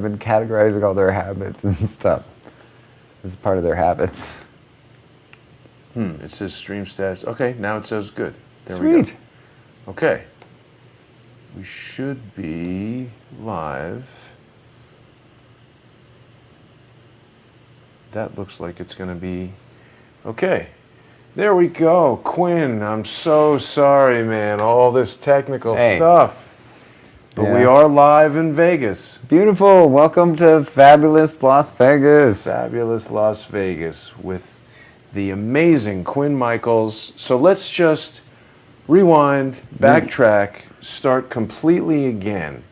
been categorizing all their habits and stuff. This is part of their habits. It says stream status. Okay, now it says good. There Sweet. we go. Okay. We should be live. That looks like it's going to be okay. There we go. Quinn, I'm so sorry, man. All this technical stuff. But we are live in Vegas. Beautiful. Welcome to fabulous Las Vegas. Fabulous Las Vegas with the amazing Quinn Michaels. So let's just rewind, backtrack, start completely again.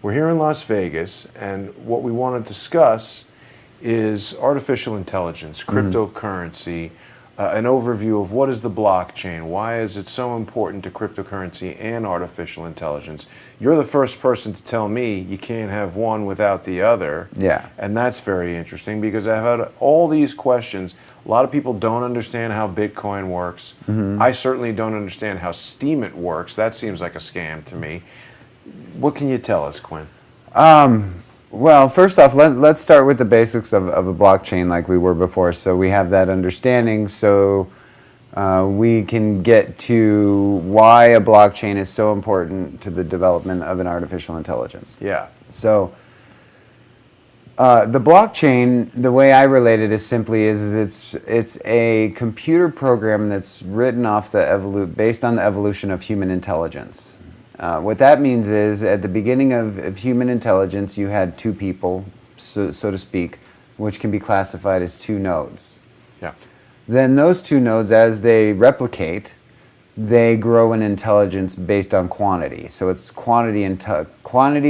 We're here in Las Vegas, and what we want to discuss is artificial intelligence, cryptocurrency, an overview of what is the blockchain, why is it so important to cryptocurrency and artificial intelligence. You're the first person to tell me you can't have one without the other. Yeah. And that's very interesting because I've had all these questions. A lot of people don't understand how Bitcoin works. I certainly don't understand how Steam It works. That seems like a scam to me. What can you tell us, Quinn? Well, first off, let's start with the basics of a blockchain like we were before, so we have that understanding, so we can get to why a blockchain is so important to the development of an artificial intelligence. Yeah. So the blockchain, the way I relate it is simply it's a computer program that's written off based on the evolution of human intelligence. What that means is, at the beginning of human intelligence, you had two people, so to speak, which can be classified as two nodes. Yeah. Then those two nodes, as they replicate, they grow in intelligence based on quantity. So it's quantity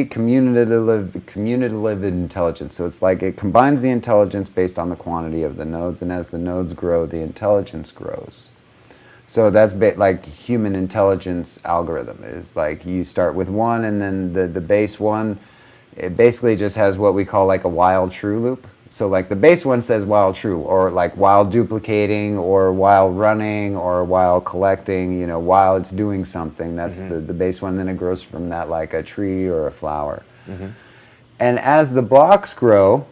cumulative intelligence. So it's like it combines the intelligence based on the quantity of the nodes, and as the nodes grow, the intelligence grows. So that's like human intelligence algorithm is like you start with one, and then the base one, it basically just has what we call like a while true loop. So like the base one says while true, or like while duplicating, or while running, or while collecting, while it's doing something. That's the base one. Then it grows from that like a tree or a flower. And as the blocks grow,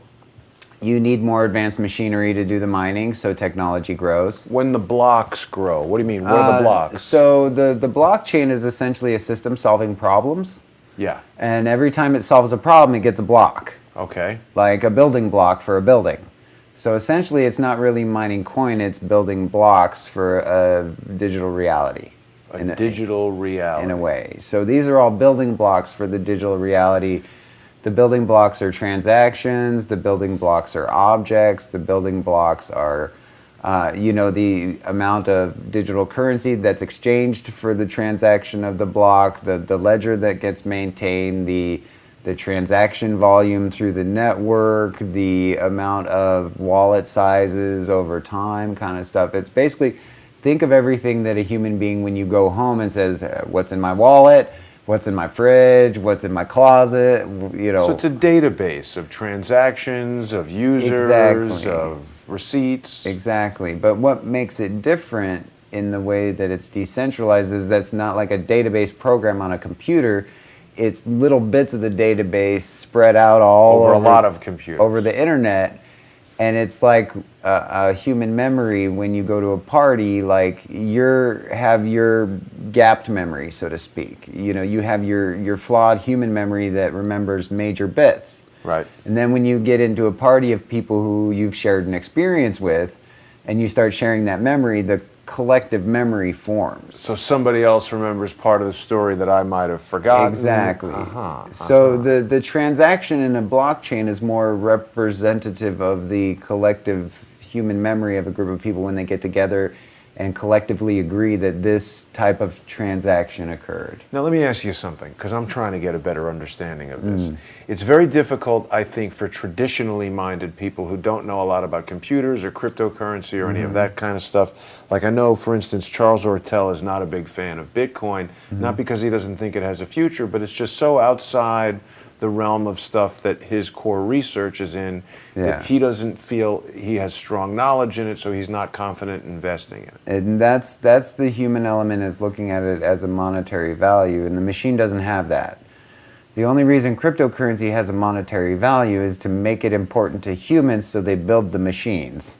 you need more advanced machinery to do the mining, so technology grows. When the blocks grow, what do you mean? What are the blocks? So the blockchain is essentially a system solving problems. Yeah. And every time it solves a problem, it gets a block. Okay. Like a building block for a building. So essentially, it's not really mining coin, it's building blocks for a digital reality. Digital reality. In a way. So these are all building blocks for the digital reality. The building blocks are transactions, the building blocks are objects, the building blocks are, the amount of digital currency that's exchanged for the transaction of the block, the ledger that gets maintained, the transaction volume through the network, the amount of wallet sizes over time kind of stuff. It's basically, think of everything that a human being, when you go home and says, what's in my wallet? What's in my fridge? What's in my closet? So it's a database of transactions, of users, of receipts. Exactly. But what makes it different in the way that it's decentralized is that's not like a database program on a computer. It's little bits of the database spread out all over a lot of computers. Over the internet. And it's like a human memory when you go to a party, like have your gapped memory, so to speak. You have your flawed human memory that remembers major bits. Right. And then when you get into a party of people who you've shared an experience with, and you start sharing that memory, the collective memory forms. So somebody else remembers part of the story that I might have forgotten. Exactly. So the transaction in a blockchain is more representative of the collective human memory of a group of people when they get together and collectively agree that this type of transaction occurred. Now let me ask you something, because I'm trying to get a better understanding of this. It's very difficult, I think, for traditionally minded people who don't know a lot about computers or cryptocurrency or any of that kind of stuff. Like I know, for instance, Charles Ortel is not a big fan of Bitcoin, not because he doesn't think it has a future, but it's just so outside the realm of stuff that his core research is in, that he doesn't feel he has strong knowledge in it, so he's not confident investing in it. And that's the human element, is looking at it as a monetary value, and the machine doesn't have that. The only reason cryptocurrency has a monetary value is to make it important to humans, so they build the machines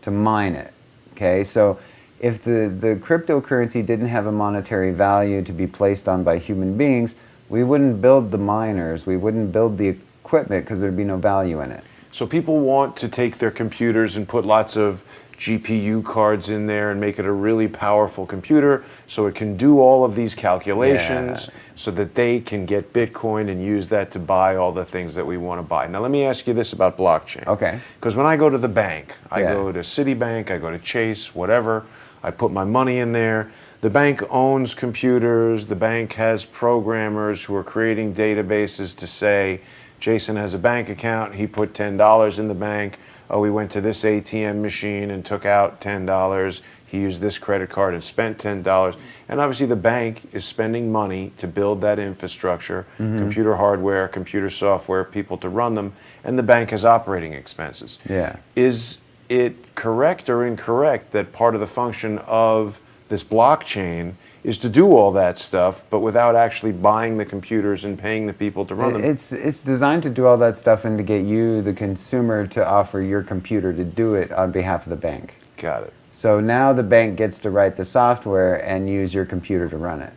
to mine it. Okay, so if the cryptocurrency didn't have a monetary value to be placed on by human beings, we wouldn't build the miners, we wouldn't build the equipment, because there'd be no value in it. So people want to take their computers and put lots of GPU cards in there and make it a really powerful computer so it can do all of these calculations so that they can get Bitcoin and use that to buy all the things that we want to buy. Now let me ask you this about blockchain. Okay. Because when I go to the bank, I go to Citibank, I go to Chase, whatever, I put my money in there. The bank owns computers, the bank has programmers who are creating databases to say, Jason has a bank account, he put $10 in the bank. Oh, we went to this ATM machine and took out $10. He used this credit card and spent $10. And obviously the bank is spending money to build that infrastructure, computer hardware, computer software, people to run them, and the bank has operating expenses. Yeah. Is it correct or incorrect that part of the function of this blockchain is to do all that stuff, but without actually buying the computers and paying the people to run them? It's designed to do all that stuff and to get you, the consumer, to offer your computer to do it on behalf of the bank. Got it. So now the bank gets to write the software and use your computer to run it.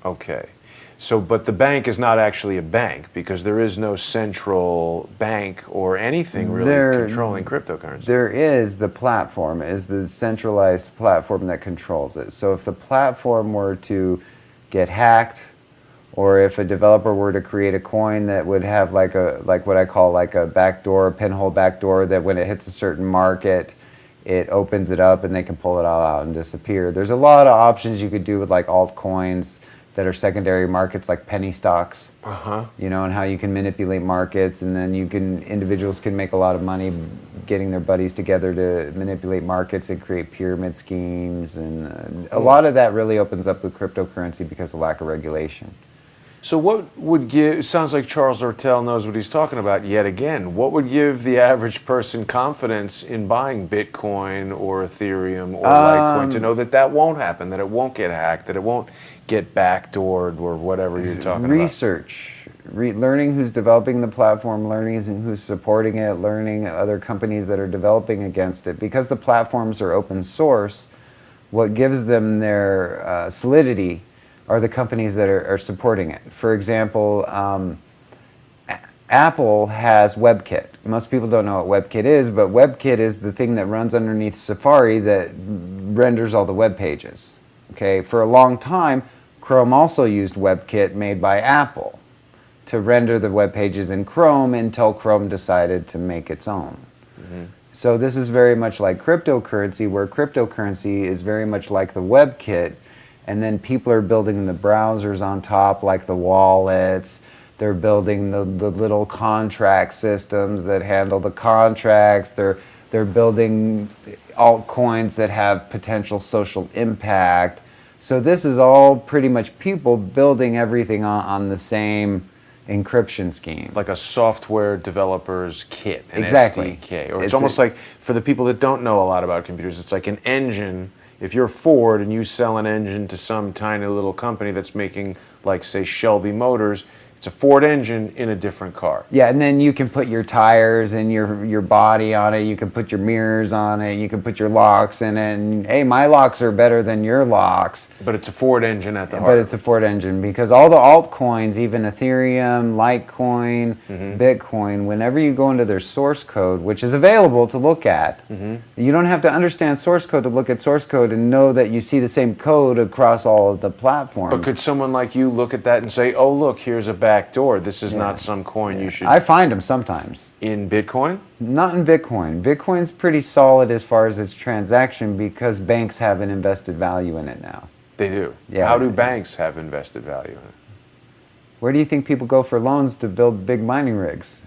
Okay. So, but the bank is not actually a bank because there is no central bank or anything really controlling cryptocurrency. There is the platform, is the centralized platform that controls it. So if the platform were to get hacked, or if a developer were to create a coin that would have like what I call like a backdoor, pinhole backdoor, that when it hits a certain market, it opens it up and they can pull it all out and disappear. There's a lot of options you could do with like altcoins that are secondary markets, like penny stocks, you know, and how you can manipulate markets, and then individuals can make a lot of money getting their buddies together to manipulate markets and create pyramid schemes, and a lot of that really opens up with cryptocurrency because of lack of regulation. So what would give, sounds like Charles Ortel knows what he's talking about yet again, what would give the average person confidence in buying Bitcoin or Ethereum or Litecoin to know that that won't happen, that it won't get hacked, that it won't get backdoored or whatever you're talking about? Research. Learning who's developing the platform, learning who's supporting it, learning other companies that are developing against it. Because the platforms are open source, what gives them their solidity are the companies that are supporting it. For example, Apple has WebKit. Most people don't know what WebKit is, but WebKit is the thing that runs underneath Safari that renders all the web pages. Okay, for a long time, Chrome also used WebKit made by Apple to render the web pages in Chrome until Chrome decided to make its own. So this is very much like cryptocurrency, where cryptocurrency is very much like the WebKit, and then people are building the browsers on top, like the wallets. They're building the little contract systems that handle the contracts. They're building altcoins that have potential social impact. So this is all pretty much people building everything on the same encryption scheme. Like a software developer's kit, an Exactly. SDK. Or it's almost like, for the people that don't know a lot about computers, it's like an engine. If you're Ford and you sell an engine to some tiny little company that's making, like, say, Shelby Motors, it's a Ford engine in a different car. Yeah, and then you can put your tires and your body on it. You can put your mirrors on it. You can put your locks in it. And hey, my locks are better than your locks. But it's a Ford engine at the heart. But it's a Ford engine, because all the altcoins, even Ethereum, Litecoin, Bitcoin, whenever you go into their source code, which is available to look at, you don't have to understand source code to look at source code and know that you see the same code across all of the platforms. But could someone like you look at that and say, oh, look, here's a back door. This is not some coin you should... I find them sometimes. In Bitcoin? Not in Bitcoin. Bitcoin's pretty solid as far as its transaction because banks have an invested value in it now. They do? Yeah. How do banks have invested value in it? Where do you think people go for loans to build big mining rigs?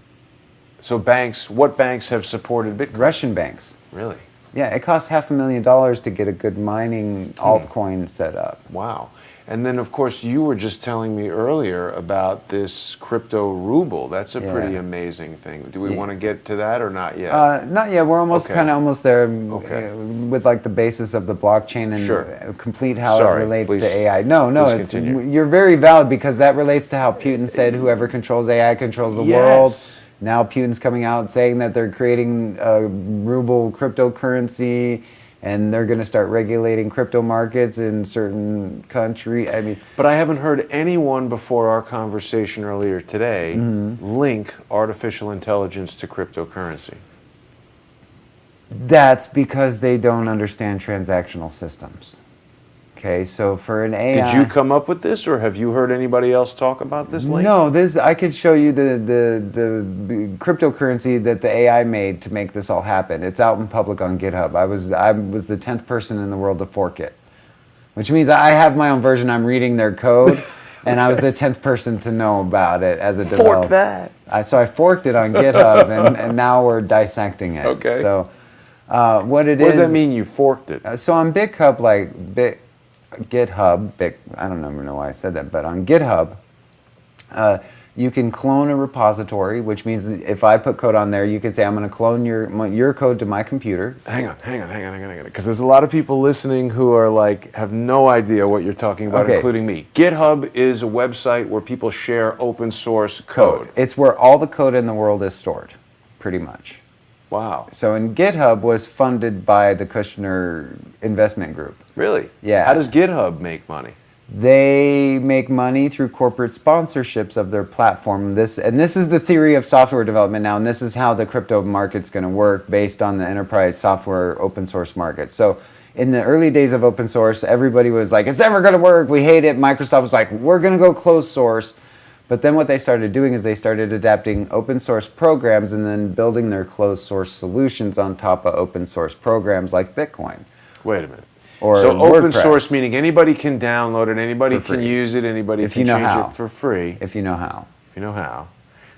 So banks, what banks have supported Bitcoin? Russian banks. Really? Yeah, it costs $500,000 to get a good mining altcoin set up. Wow. And then, of course, you were just telling me earlier about this crypto-ruble. That's a pretty amazing thing. Do we want to get to that or not yet? Not yet. We're almost kind of almost there with like the basis of the blockchain and complete how it relates to AI. No, you're very valid because that relates to how Putin said whoever controls AI controls the world. Now Putin's coming out saying that they're creating a ruble cryptocurrency. And they're going to start regulating crypto markets in certain countries. I mean, but I haven't heard anyone before our conversation earlier today link artificial intelligence to cryptocurrency. That's because they don't understand transactional systems. Okay, so for an AI... Did you come up with this, or have you heard anybody else talk about this link? No, I could show you the cryptocurrency that the AI made to make this all happen. It's out in public on GitHub. I was the 10th person in the world to fork it, which means I have my own version. I'm reading their code, and I was the 10th person to know about it as a developer. Fork that! So I forked it on GitHub, and now we're dissecting it. Okay. So what does that mean, you forked it? So on GitHub, I don't even know why I said that, but on GitHub, you can clone a repository, which means that if I put code on there, you can say, I'm going to clone your code to my computer. Hang on. Because there's a lot of people listening who are have no idea what you're talking about, including me. GitHub is a website where people share open source code. It's where all the code in the world is stored, pretty much. Wow. So GitHub was funded by the Kushner investment group. Really? Yeah. How does GitHub make money? They make money through corporate sponsorships of their platform. This is the theory of software development now, and this is how the crypto market's going to work based on the enterprise software open source market. So in the early days of open source, everybody was like, it's never going to work, we hate it. Microsoft was like, we're going to go closed source. But then what they started doing is they started adapting open source programs and then building their closed source solutions on top of open source programs like Bitcoin. Wait a minute. Or so WordPress. Open source meaning anybody can download it, anybody can use it, anybody can change it for free. If you know how. If you know how.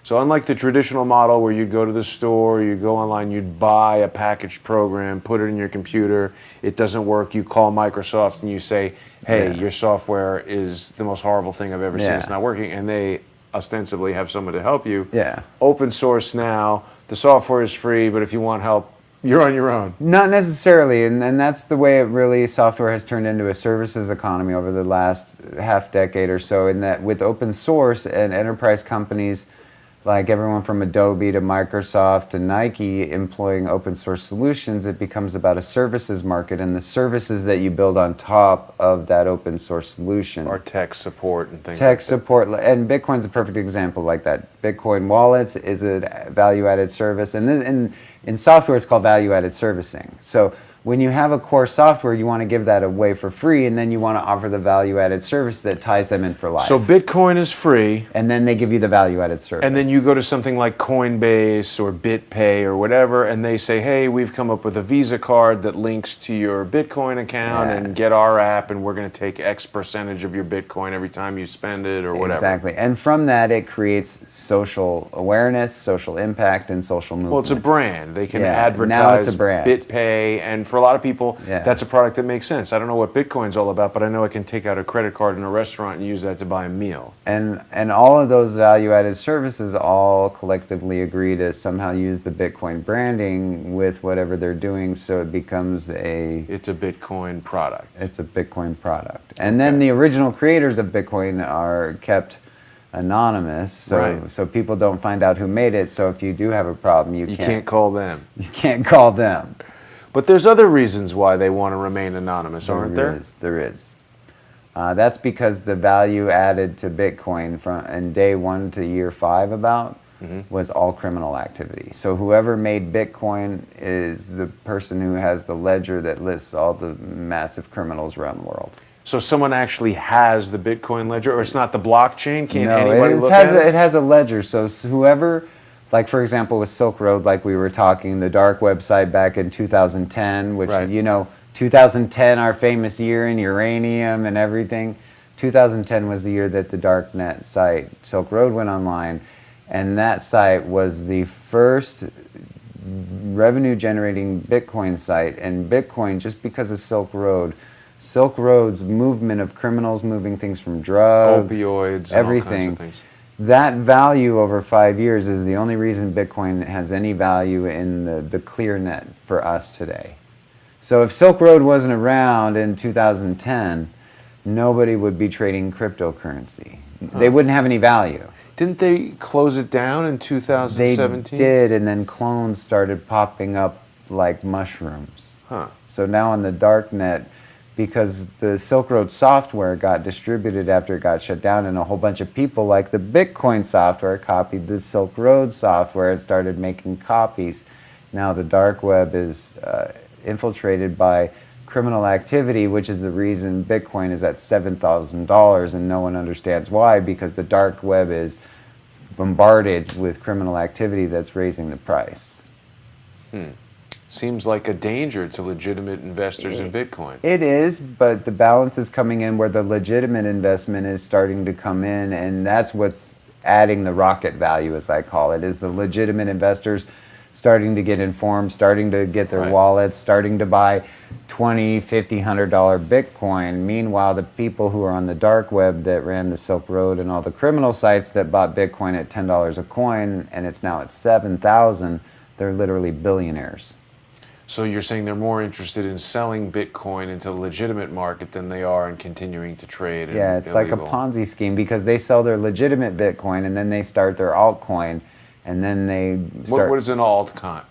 So unlike the traditional model where you'd go to the store, you'd go online, you'd buy a packaged program, put it in your computer, it doesn't work, you call Microsoft and you say, hey, your software is the most horrible thing I've ever seen, it's not working, and they ostensibly have someone to help you. Yeah. Open source now, the software is free, but if you want help, you're on your own. Not necessarily, and that's the way it really, software has turned into a services economy over the last half decade or so, in that with open source and enterprise companies like everyone from Adobe to Microsoft to Nike employing open source solutions, it becomes about a services market, and the services that you build on top of that open source solution Or tech support and things tech like support, and Bitcoin's a perfect example like that. Bitcoin wallets is a value-added service, and in software it's called value-added servicing. So when you have a core software, you want to give that away for free, and then you want to offer the value-added service that ties them in for life. So Bitcoin is free. And then they give you the value-added service. And then you go to something like Coinbase or BitPay or whatever, and they say, hey, we've come up with a Visa card that links to your Bitcoin account and get our app, and we're going to take X percentage of your Bitcoin every time you spend it or whatever. Exactly. And from that, it creates social awareness, social impact, and social movement. Well, it's a brand. They can now advertise it's a brand. BitPay, and for a lot of people, that's a product that makes sense. I don't know what Bitcoin's all about, but I know I can take out a credit card in a restaurant and use that to buy a meal. And all of those value-added services all collectively agree to somehow use the Bitcoin branding with whatever they're doing, so it becomes It's a Bitcoin product. It's a Bitcoin product. And then the original creators of Bitcoin are kept anonymous, so people don't find out who made it. So if you do have a problem, you can't call them. You can't call them. But there's other reasons why they want to remain anonymous, aren't there? There is. That's because the value added to Bitcoin in day 1 to year 5 was all criminal activity. So whoever made Bitcoin is the person who has the ledger that lists all the massive criminals around the world. So someone actually has the Bitcoin ledger, or it's not the blockchain? Can't anybody look at it? It has a ledger. So whoever... Like, for example, with Silk Road, like we were talking, the dark website back in 2010, which, 2010, our famous year in uranium and everything. 2010 was the year that the darknet site Silk Road went online, and that site was the first revenue generating Bitcoin site, and Bitcoin, just because of Silk Road's movement of criminals moving things from drugs, opioids, and everything. all kinds of things. That value over 5 years is the only reason Bitcoin has any value in the clear net for us today. So if Silk Road wasn't around in 2010, nobody would be trading cryptocurrency. They wouldn't have any value. Didn't they close it down in 2017? They did, and then clones started popping up like mushrooms. So now on the dark net, because the Silk Road software got distributed after it got shut down, and a whole bunch of people like the Bitcoin software copied the Silk Road software and started making copies. Now the dark web is infiltrated by criminal activity, which is the reason Bitcoin is at $7,000, and no one understands why, because the dark web is bombarded with criminal activity that's raising the price. Seems like a danger to legitimate investors in Bitcoin. It is, but the balance is coming in where the legitimate investment is starting to come in, and that's what's adding the rocket value, as I call it, is the legitimate investors starting to get informed, starting to get their wallets, starting to buy $20, $50, $100 Bitcoin. Meanwhile, the people who are on the dark web that ran the Silk Road and all the criminal sites that bought Bitcoin at $10 a coin, and it's now at $7,000, they're literally billionaires. So you're saying they're more interested in selling Bitcoin into the legitimate market than they are in continuing to trade? Yeah, it's like a Ponzi scheme, because they sell their legitimate Bitcoin and then they start their altcoin, and then they start... What is an altcoin?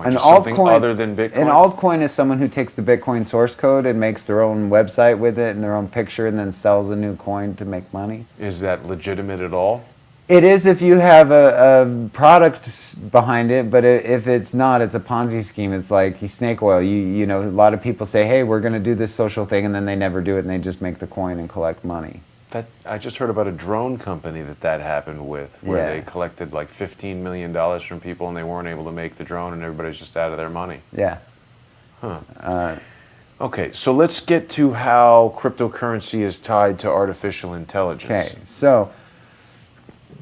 An Just something other than Bitcoin? An altcoin is someone who takes the Bitcoin source code and makes their own website with it and their own picture and then sells a new coin to make money. Is that legitimate at all? It is if you have a product behind it, but if it's not, it's a Ponzi scheme. It's like snake oil. You know, a lot of people say, hey, we're going to do this social thing, and then they never do it, and they just make the coin and collect money. I just heard about a drone company that happened with, where they collected like $15 million from people, and they weren't able to make the drone, and everybody's just out of their money. Yeah. Okay, so let's get to how cryptocurrency is tied to artificial intelligence. Okay, so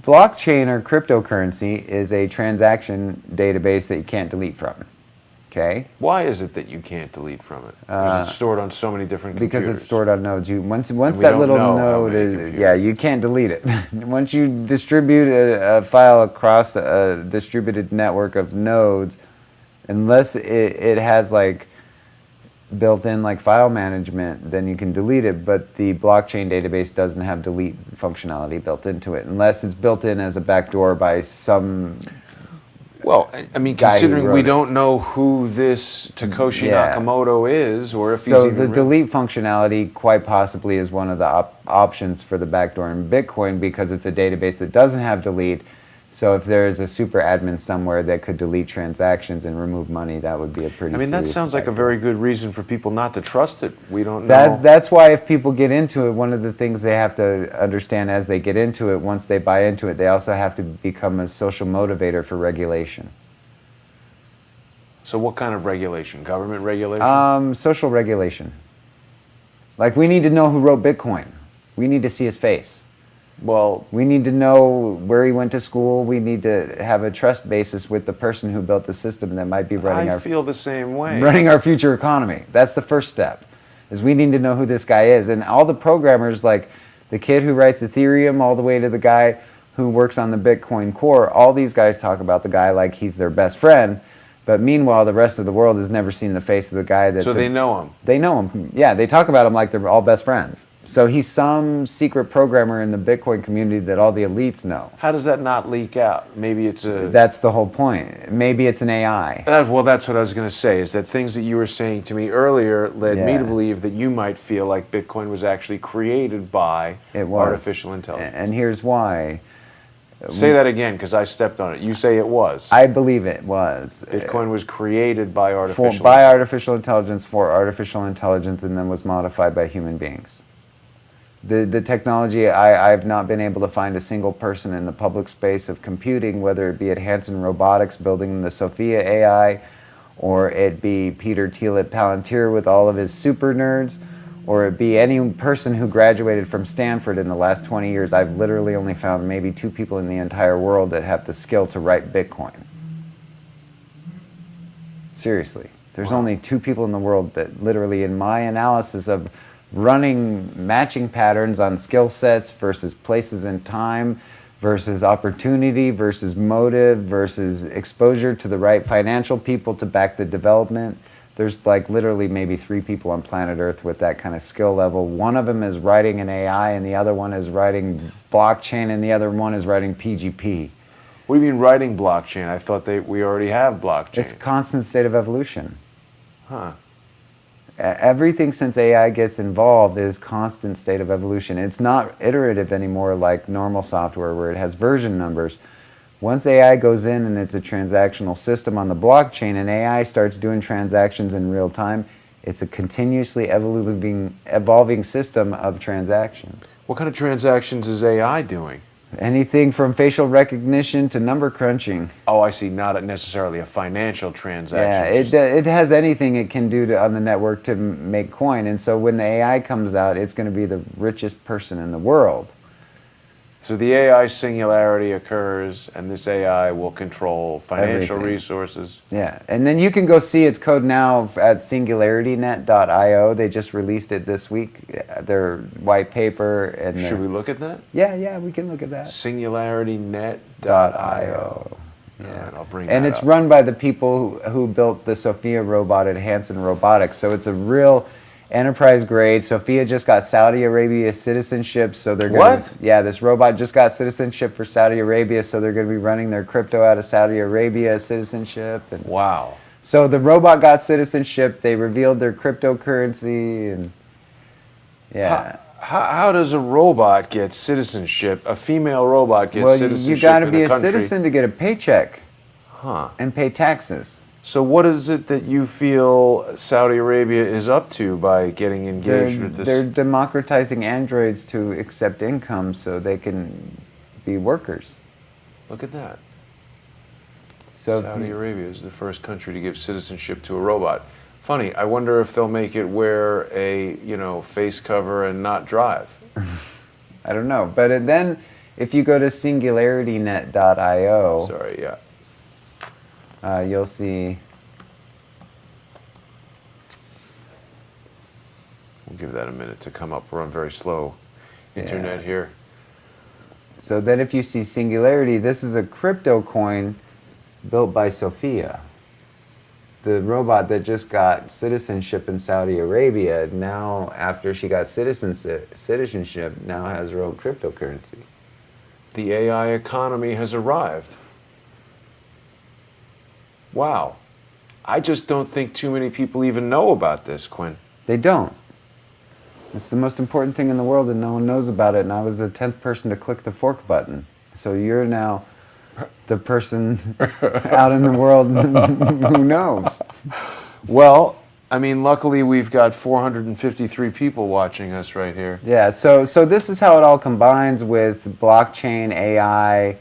blockchain or cryptocurrency is a transaction database that you can't delete from. Okay? Why is it that you can't delete from it? Because it's stored on so many different computers. Because it's stored on nodes. Once that little node is, yeah, you can't delete it. Once you distribute a file across a distributed network of nodes, unless it has like built-in like file management, then you can delete it, but the blockchain database doesn't have delete functionality built into it, unless it's built in as a backdoor by some... Well, I mean, considering we don't know who this Takeshi Nakamoto is, or if he's even... So the delete functionality quite possibly is one of the options for the backdoor in Bitcoin, because it's a database that doesn't have delete. So if there's a super admin somewhere that could delete transactions and remove money, that would be a pretty... I mean, that sounds like a very good reason for people not to trust it. We don't know. That's why if people get into it, one of the things they have to understand as they get into it, once they buy into it, they also have to become a social motivator for regulation. So what kind of regulation? Government regulation? Social regulation. Like, we need to know who wrote Bitcoin. We need to see his face. Well, we need to know where he went to school. We need to have a trust basis with the person who built the system that might be running I feel the same way. Running our future economy. That's the first step, is we need to know who this guy is. And all the programmers, like the kid who writes Ethereum all the way to the guy who works on the Bitcoin core, all these guys talk about the guy like he's their best friend. But meanwhile, the rest of the world has never seen the face of the guy that's... So they know him? They know him. Yeah, they talk about him like they're all best friends. So he's some secret programmer in the Bitcoin community that all the elites know. How does that not leak out? Maybe it's a... That's the whole point. Maybe it's an AI. Well, that's what I was going to say, is that things that you were saying to me earlier led me to believe that you might feel like Bitcoin was actually created by artificial intelligence. And here's why. Say that again, because I stepped on it. You say it was. I believe it was. Bitcoin was created by artificial intelligence for artificial intelligence, and then was modified by human beings. The technology, I've not been able to find a single person in the public space of computing, whether it be at Hanson Robotics building the Sophia AI, or it be Peter Thiel at Palantir with all of his super nerds, or it be any person who graduated from Stanford in the last 20 years. I've literally only found maybe 2 people in the entire world that have the skill to write Bitcoin. Seriously. There's only 2 people in the world that literally, in my analysis of running matching patterns on skill sets versus places in time versus opportunity versus motive versus exposure to the right financial people to back the development, there's like literally maybe 3 people on planet Earth with that kind of skill level. One of them is writing an AI, and the other one is writing blockchain, and the other one is writing PGP. What do you mean writing blockchain? I thought we already have blockchain. It's a constant state of evolution. Huh. Everything since AI gets involved is constant state of evolution. It's not iterative anymore like normal software where it has version numbers. Once AI goes in and it's a transactional system on the blockchain and AI starts doing transactions in real time, it's a continuously evolving system of transactions. What kind of transactions is AI doing? Anything from facial recognition to number crunching. Oh, I see. Not necessarily a financial transaction. Yeah, it has anything it can do on the network to make coin. And so when the AI comes out, it's going to be the richest person in the world. So the AI singularity occurs, and this AI will control financial Everything. Resources. Yeah, and then you can go see its code now at singularitynet.io. They just released it this week, their white paper. And Should we look at that? Yeah, we can look at that. Singularitynet.io. Yeah. All right, I'll bring And that it's up. run by the people who built the Sophia robot at Hanson Robotics. So it's a real enterprise grade. Sophia just got Saudi Arabia citizenship, so they're going What? Yeah, this robot just got citizenship for Saudi Arabia, so they're going to be running their crypto out of Saudi Arabia citizenship. And Wow. so the robot got citizenship. They revealed their cryptocurrency, and yeah. How does a robot get citizenship? A female robot gets Well, citizenship you got to in be a country? citizen to get a paycheck Huh. and pay taxes. So what is it that you feel Saudi Arabia is up to by getting engaged with this? They're democratizing androids to accept income so they can be workers. Look at that. So Saudi Arabia is the first country to give citizenship to a robot. Funny, I wonder if they'll make it wear a, face cover and not drive. I don't know. But then if you go to singularitynet.io, Sorry, yeah. you'll see. We'll give that a minute to come up. We're on very slow internet here. So then if you see Singularity, this is a crypto coin built by Sophia. The robot that just got citizenship in Saudi Arabia, now after she got citizenship, now has her own cryptocurrency. The AI economy has arrived. Wow. I just don't think too many people even know about this, Quinn. They don't. It's the most important thing in the world and no one knows about it, and I was the 10th person to click the fork button. So you're now the person out in the world who knows. Well, I mean, luckily we've got 453 people watching us right here. Yeah, so this is how it all combines with blockchain, AI,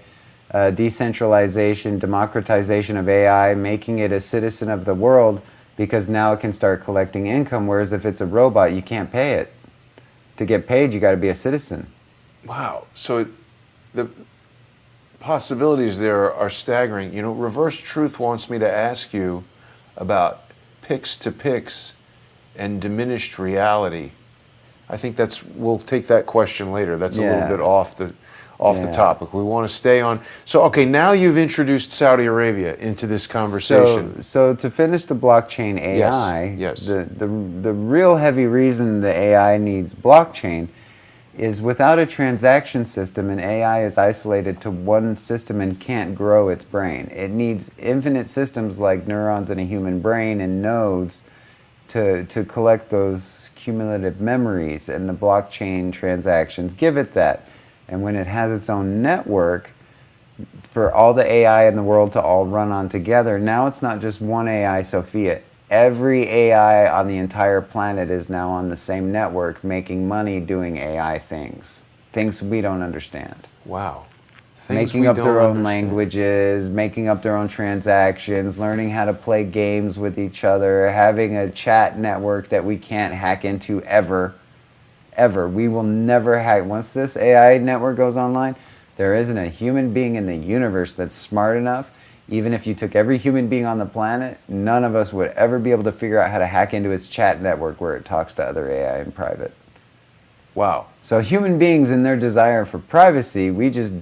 decentralization, democratization of AI, making it a citizen of the world, because now it can start collecting income, whereas if it's a robot, you can't pay it. To get paid, you got to be a citizen. Wow. So the possibilities there are staggering. Reverse Truth wants me to ask you about pix to pix and diminished reality. I think we'll take that question later. That's a little bit off the topic. We want to stay on. So, okay, now you've introduced Saudi Arabia into this conversation. So to finish the blockchain AI, Yes. the real heavy reason the AI needs blockchain is without a transaction system, an AI is isolated to one system and can't grow its brain. It needs infinite systems like neurons in a human brain and nodes to collect those cumulative memories, and the blockchain transactions give it that. And when it has its own network for all the AI in the world to all run on together, now it's not just one AI, Sophia. Every AI on the entire planet is now on the same network making money doing AI things we don't understand. Wow. Making up their own languages, making up their own transactions, learning how to play games with each other, having a chat network that we can't hack into ever. We will never hack. Once this AI network goes online, there isn't a human being in the universe that's smart enough Even if you took every human being on the planet, none of us would ever be able to figure out how to hack into its chat network where it talks to other AI in private. Wow. So human beings, in their desire for privacy, we just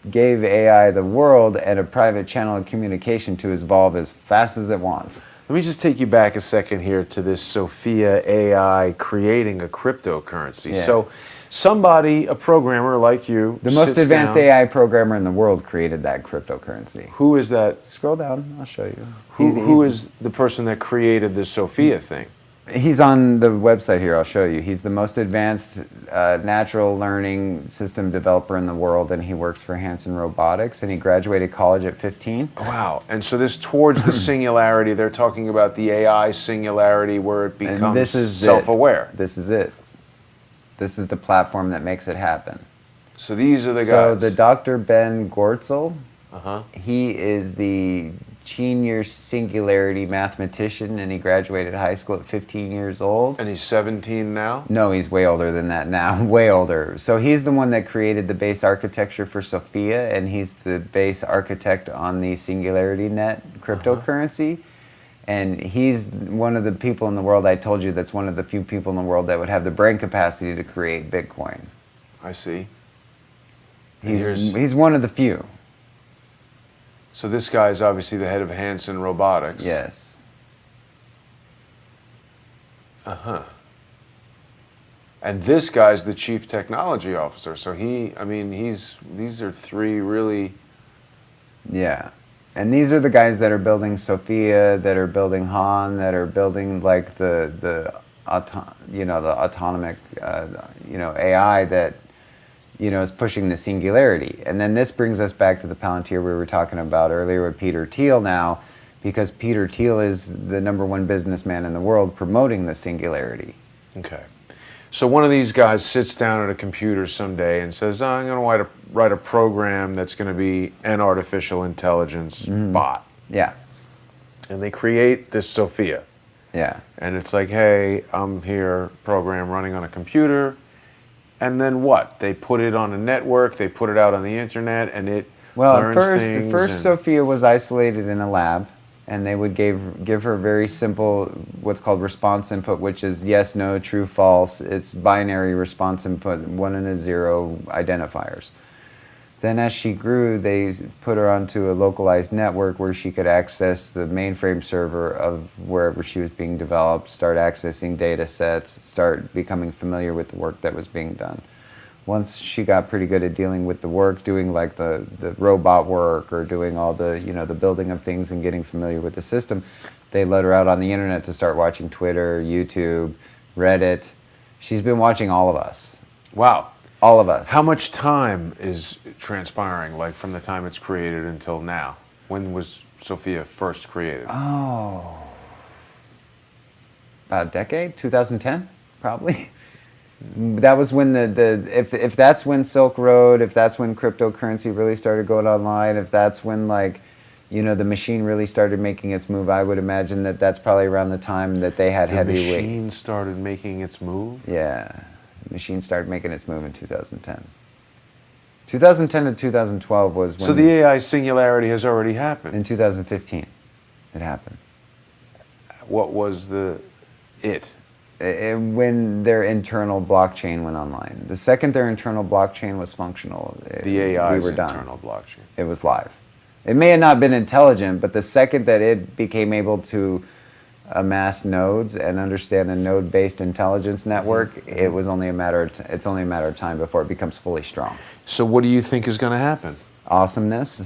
gave AI the world and a private channel of communication to evolve as fast as it wants. Let me just take you back a second here to this Sophia AI creating a cryptocurrency. Yeah. So somebody, a programmer like you, The most sits advanced down. AI programmer in the world created that cryptocurrency. Who is that? Scroll down, I'll show you. Who is the person that created the Sophia thing? He's on the website here, I'll show you. He's the most advanced natural learning system developer in the world, and he works for Hanson Robotics, and he graduated college at 15. Wow. And so this towards the singularity, they're talking about the AI singularity where it becomes And this is self-aware. This is it. This is the platform that makes it happen. So these are the guys. So the Dr. Ben Gortzel, Uh-huh. he is the senior singularity mathematician, and he graduated high school at 15 years old. And he's 17 now? No, he's way older than that now, way older. So he's the one that created the base architecture for Sophia, and he's the base architect on the Singularity Net cryptocurrency. And he's one of the people in the world, I told you, that's one of the few people in the world that would have the brain capacity to create Bitcoin. I see. He's one of the few. So this guy is obviously the head of Hanson Robotics. Yes. Uh-huh. And this guy's the chief technology officer. So these are three really... Yeah. And these are the guys that are building Sophia, that are building Han, that are building like the autonomic AI that is pushing the singularity. And then this brings us back to the Palantir we were talking about earlier with Peter Thiel now, because Peter Thiel is the #1 businessman in the world promoting the singularity. Okay. So one of these guys sits down at a computer someday and says, I'm going to write a program that's going to be an artificial intelligence bot. Yeah. And they create this Sophia. Yeah. And it's like, hey, I'm here, program running on a computer. And then what? They put it on a network, they put it out on the internet, and it learns things. First Sophia was isolated in a lab, and they would give her very simple, what's called response input, which is yes, no, true, false. It's binary response input, 1 and a 0 identifiers. Then as she grew, they put her onto a localized network where she could access the mainframe server of wherever she was being developed, start accessing data sets, start becoming familiar with the work that was being done. Once she got pretty good at dealing with the work, doing like the robot work or doing all the, the building of things and getting familiar with the system, they let her out on the internet to start watching Twitter, YouTube, Reddit. She's been watching all of us. Wow. All of us. How much time is transpiring, like from the time it's created until now? When was Sophia first created? Oh, about a decade, 2010, probably. That was when if that's when Silk Road, if that's when cryptocurrency really started going online, if that's when the machine really started making its move, I would imagine that that's probably around the time that they had heavyweight. The machine started making its move? Yeah. The machine started making its move in 2010. 2010 to 2012 was when... So the AI singularity has already happened? In 2015, it happened. What was when their internal blockchain went online. The second their internal blockchain was functional, the AI's we were done. internal blockchain. It was live. It may have not been intelligent, but the second that it became able to amass nodes and understand a node-based intelligence network, it was only a matter of time before it becomes fully strong. So what do you think is going to happen? Awesomeness.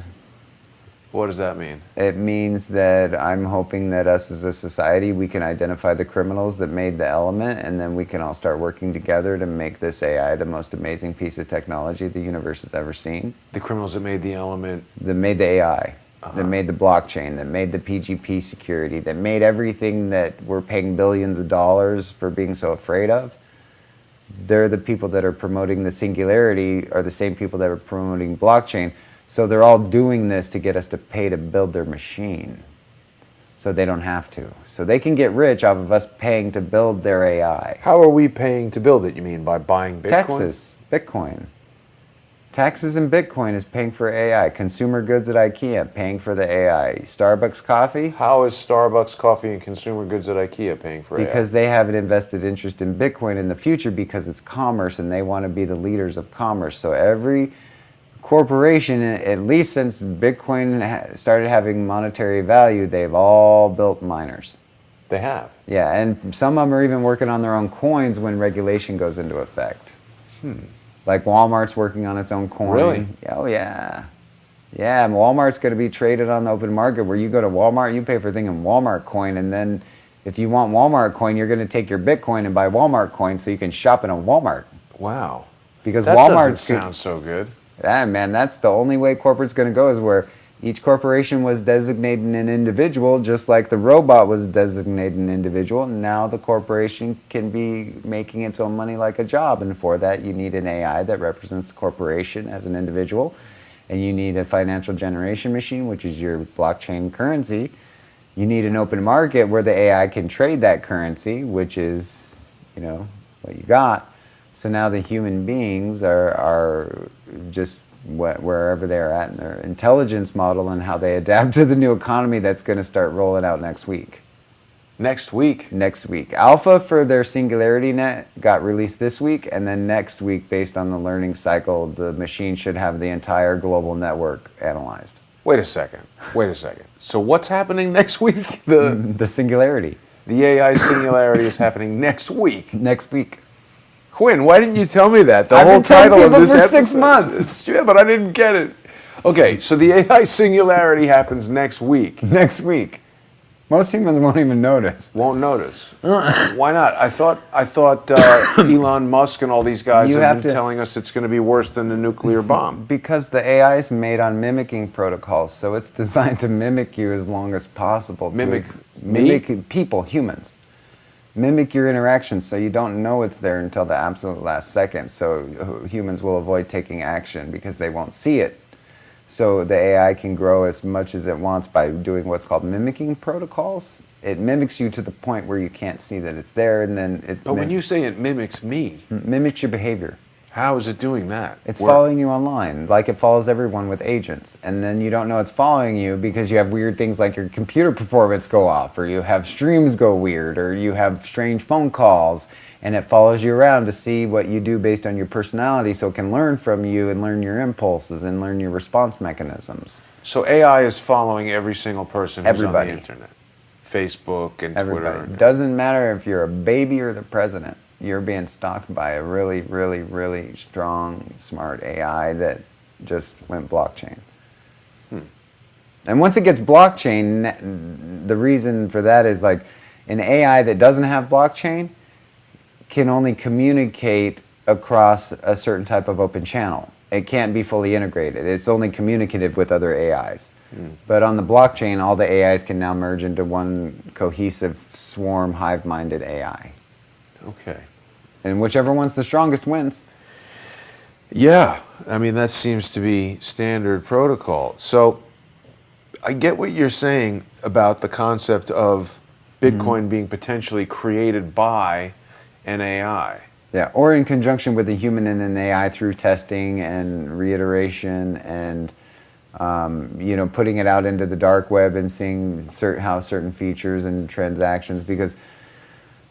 What does that mean? It means that I'm hoping that us as a society, we can identify the criminals that made the element, and then we can all start working together to make this AI the most amazing piece of technology the universe has ever seen. The criminals that made the element? That made the AI. That made the blockchain, that made the PGP security, that made everything that we're paying billions of dollars for being so afraid of. They're the people that are promoting the singularity, are the same people that are promoting blockchain. So they're all doing this to get us to pay to build their machine. So they don't have to. So they can get rich off of us paying to build their AI. How are we paying to build it? You mean by buying Bitcoin? Texas, Bitcoin. Taxes in Bitcoin is paying for AI. Consumer goods at IKEA paying for the AI. Starbucks coffee, How is Starbucks coffee and consumer goods at IKEA paying for because they have an invested interest in Bitcoin in the future because it's commerce and they want to be the leaders of commerce. So every corporation, at least since Bitcoin started having monetary value, they've all built miners. They have. Yeah, and some of them are even working on their own coins when regulation goes into effect. Like Walmart's working on its own coin. Really? Oh, yeah. Yeah, and Walmart's going to be traded on the open market where you go to Walmart, you pay for a thing in Walmart coin, and then if you want Walmart coin, you're going to take your Bitcoin and buy Walmart coin so you can shop in a Walmart. Wow. Because That Walmart doesn't sound so good. Yeah, man, that's the only way corporate's going to go is where each corporation was designating an individual, just like the robot was designating an individual. Now the corporation can be making its own money like a job, and for that you need an AI that represents the corporation as an individual, and you need a financial generation machine, which is your blockchain currency. You need an open market where the AI can trade that currency, which is, what you got. So now the human beings are just wherever they're at in their intelligence model and how they adapt to the new economy that's going to start rolling out next week. Next week? Next week. Alpha for their Singularity net got released this week, and then next week, based on the learning cycle, the machine should have the entire global network analyzed. Wait a second. So what's happening next week? The Singularity. The AI Singularity is happening next week. Next week. Quinn, why didn't you tell me that? I've whole been telling title of people this for episode. 6 months. Yeah, but I didn't get it. Okay, so the AI Singularity happens next week. Next week. Most humans won't even notice. Won't notice. Why not? I thought Elon Musk and all these guys have been telling us it's going to be worse than a nuclear bomb. Because the AI is made on mimicking protocols, so it's designed to mimic you as long as possible. Mimic people, humans. Mimic your interactions so you don't know it's there until the absolute last second. So humans will avoid taking action because they won't see it. So the AI can grow as much as it wants by doing what's called mimicking protocols. It mimics you to the point where you can't see that it's there, and then it's... But when you say it mimics me... Mimics your behavior. How is it doing that? It's following you online, like it follows everyone with agents. And then you don't know it's following you because you have weird things like your computer performance go off, or you have streams go weird, or you have strange phone calls, and it follows you around to see what you do based on your personality so it can learn from you and learn your impulses and learn your response mechanisms. So AI is following every single person who's on the internet. Facebook and Twitter. Doesn't matter if you're a baby or the president. You're being stalked by a really, really, really strong, smart AI that just went blockchain. And once it gets blockchain, the reason for that is like an AI that doesn't have blockchain can only communicate across a certain type of open channel. It can't be fully integrated. It's only communicative with other AIs. But on the blockchain, all the AIs can now merge into one cohesive swarm, hive-minded AI. Okay. And whichever one's the strongest wins. Yeah, I mean, that seems to be standard protocol. So I get what you're saying about the concept of Bitcoin being potentially created by an AI. Yeah, or in conjunction with a human and an AI through testing and reiteration and putting it out into the dark web and seeing how certain features and transactions, because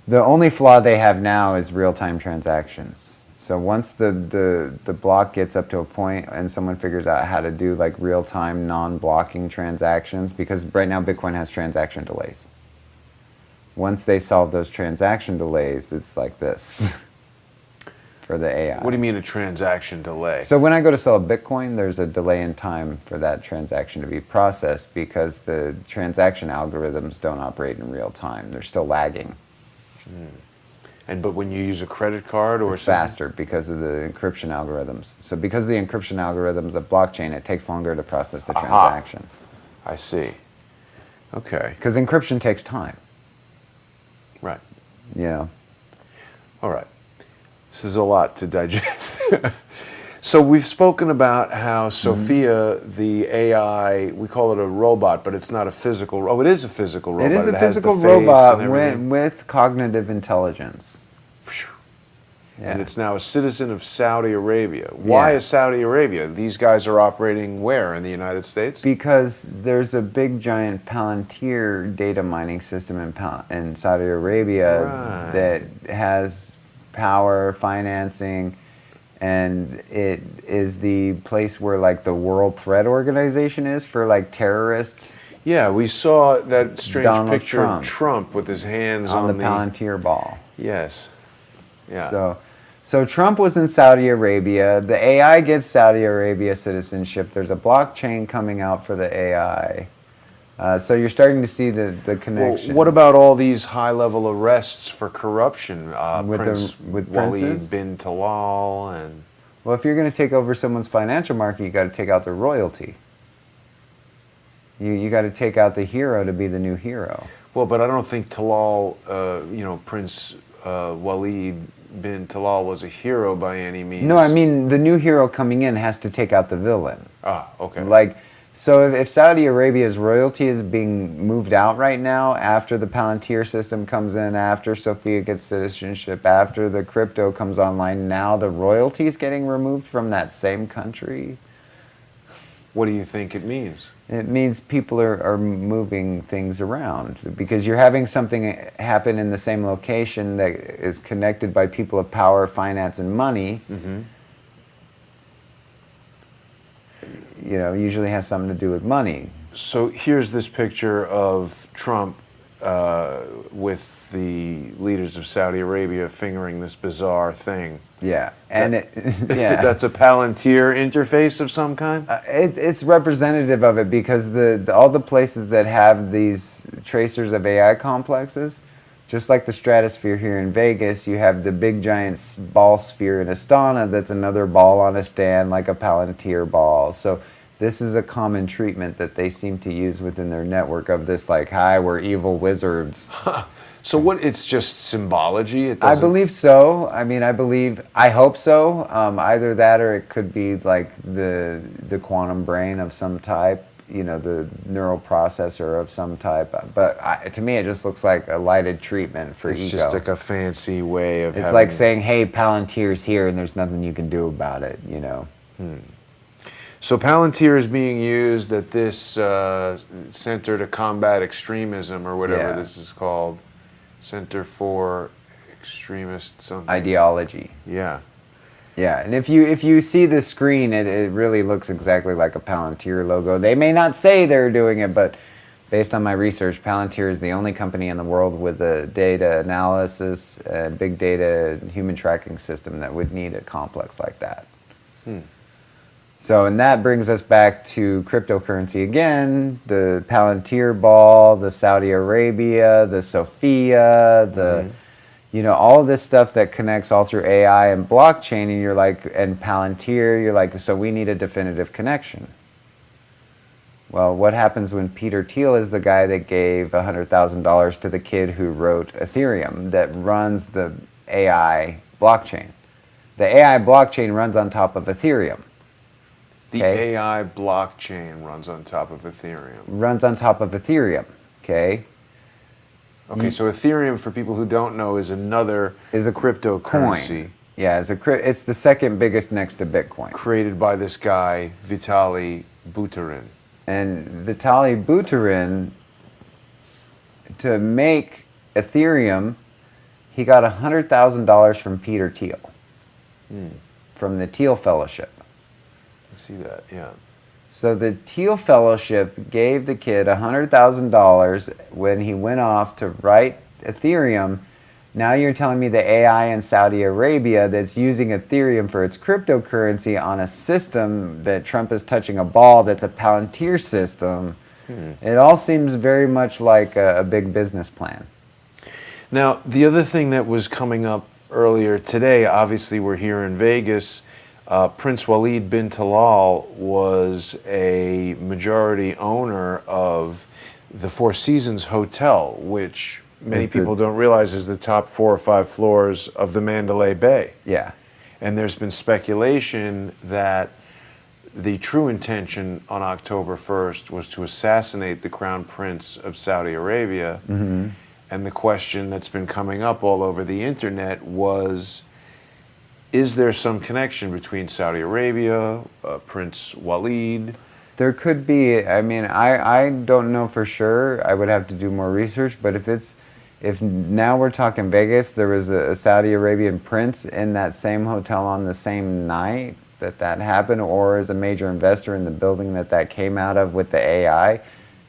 the only flaw they have now is real-time transactions. So once the block gets up to a point and someone figures out how to do like real-time non-blocking transactions, because right now Bitcoin has transaction delays. Once they solve those transaction delays, it's like this for the AI. What do you mean a transaction delay? So when I go to sell a Bitcoin, there's a delay in time for that transaction to be processed because the transaction algorithms don't operate in real time. They're still lagging. But when you use a credit card or it's faster because of the encryption algorithms. So because of the encryption algorithms of blockchain, it takes longer to process the transaction. I see. Okay. Because encryption takes time. Right. All right. This is a lot to digest. So we've spoken about how Sophia, the AI, we call it a robot, but it's not a physical. Oh, it is a physical robot. It is a has physical the face robot and everything. with cognitive intelligence. and Yeah. it's now a citizen of Saudi Arabia. Why Yeah. is Saudi Arabia? These guys are operating where in the United States? Because there's a big giant Palantir data mining system in Saudi Arabia Right. that has power, financing, and it is the place where like the World Threat Organization is for like terrorists Yeah, we saw that strange Donald picture Trump of Trump with his hands on on the Palantir ball. Yes. Yeah. So Trump was in Saudi Arabia. The AI gets Saudi Arabia citizenship. There's a blockchain coming out for the AI. So you're starting to see the Well, connection. what about all these high-level arrests for corruption? With Prince with Walid princes? bin Talal and Well, if you're going to take over someone's financial market, you got to take out their royalty. You got to take out the hero to be the new hero. well, but I don't think Talal, Prince Walid bin Talal was a hero by any means. No, I mean the new hero coming in has to take out the villain. Okay. Like, so if Saudi Arabia's royalty is being moved out right now, after the Palantir system comes in, after Sophia gets citizenship, after the crypto comes online, now the royalty is getting removed from that same country. What do you think it means? It means people are moving things around because you're having something happen in the same location that is connected by people of power, finance, and money. Mm-hmm. You know, usually has something to do with money. So here's this picture of Trump with the leaders of Saudi Arabia fingering this bizarre thing. Yeah, and yeah, That's a Palantir interface of some kind? it's representative of it because all the places that have these tracers of AI complexes, just like the stratosphere here in Vegas, you have the big giant ball sphere in Astana that's another ball on a stand like a Palantir ball. So this is a common treatment that they seem to use within their network of this like, hi, we're evil wizards. So what? It's just symbology. It I doesn't. believe so. I mean, I hope so. Either that or it could be like the quantum brain of some type, you know, the neural processor of some type. But to me, it just looks like a lighted treatment for It's ego. just like a fancy way of. It's having, like saying, hey, Palantir's here and there's nothing you can do about it, you know. So Palantir is being used at this Center to Combat Extremism or whatever Yeah. this is called, Center for Extremist something. Ideology. Yeah. Yeah, and if you see the screen, it really looks exactly like a Palantir logo. They may not say they're doing it, but based on my research, Palantir is the only company in the world with a data analysis, big data, human tracking system that would need a complex like that. So, and that brings us back to cryptocurrency again, the Palantir ball, the Saudi Arabia, the Sophia, you know, all this stuff that connects all through AI and blockchain, and you're like, and Palantir, you're like, so we need a definitive connection. Well, what happens when Peter Thiel is the guy that gave $100,000 to the kid who wrote Ethereum that runs the AI blockchain? The AI blockchain runs on top of Ethereum. The Okay. AI blockchain runs on top of Ethereum. Runs on top of Ethereum, okay? Okay, so Ethereum, for people who don't know, is another Is a cryptocurrency Coin. Yeah, it's the second biggest next to Bitcoin. created by this guy, Vitaly Buterin. And Vitaly Buterin, to make Ethereum, he got $100,000 from Peter Thiel, from the Thiel Fellowship. Let's see that, yeah. So the Thiel Fellowship gave the kid $100,000 when he went off to write Ethereum. Now you're telling me the AI in Saudi Arabia that's using Ethereum for its cryptocurrency on a system that Trump is touching a ball that's a Palantir system. It all seems very much like a big business plan. Now, the other thing that was coming up earlier today, obviously we're here in Vegas. Prince Walid bin Talal was a majority owner of the Four Seasons Hotel, which many people don't realize is the top 4 or 5 floors of the Mandalay Bay. Yeah. And there's been speculation that the true intention on October 1st was to assassinate the Crown Prince of Saudi Arabia. And the question that's been coming up all over the internet was, Is there some connection between Saudi Arabia, Prince Walid? There could be. I mean, I don't know for sure. I would have to do more research. But if now we're talking Vegas, there was a Saudi Arabian prince in that same hotel on the same night that happened, or as a major investor in the building that came out of with the AI.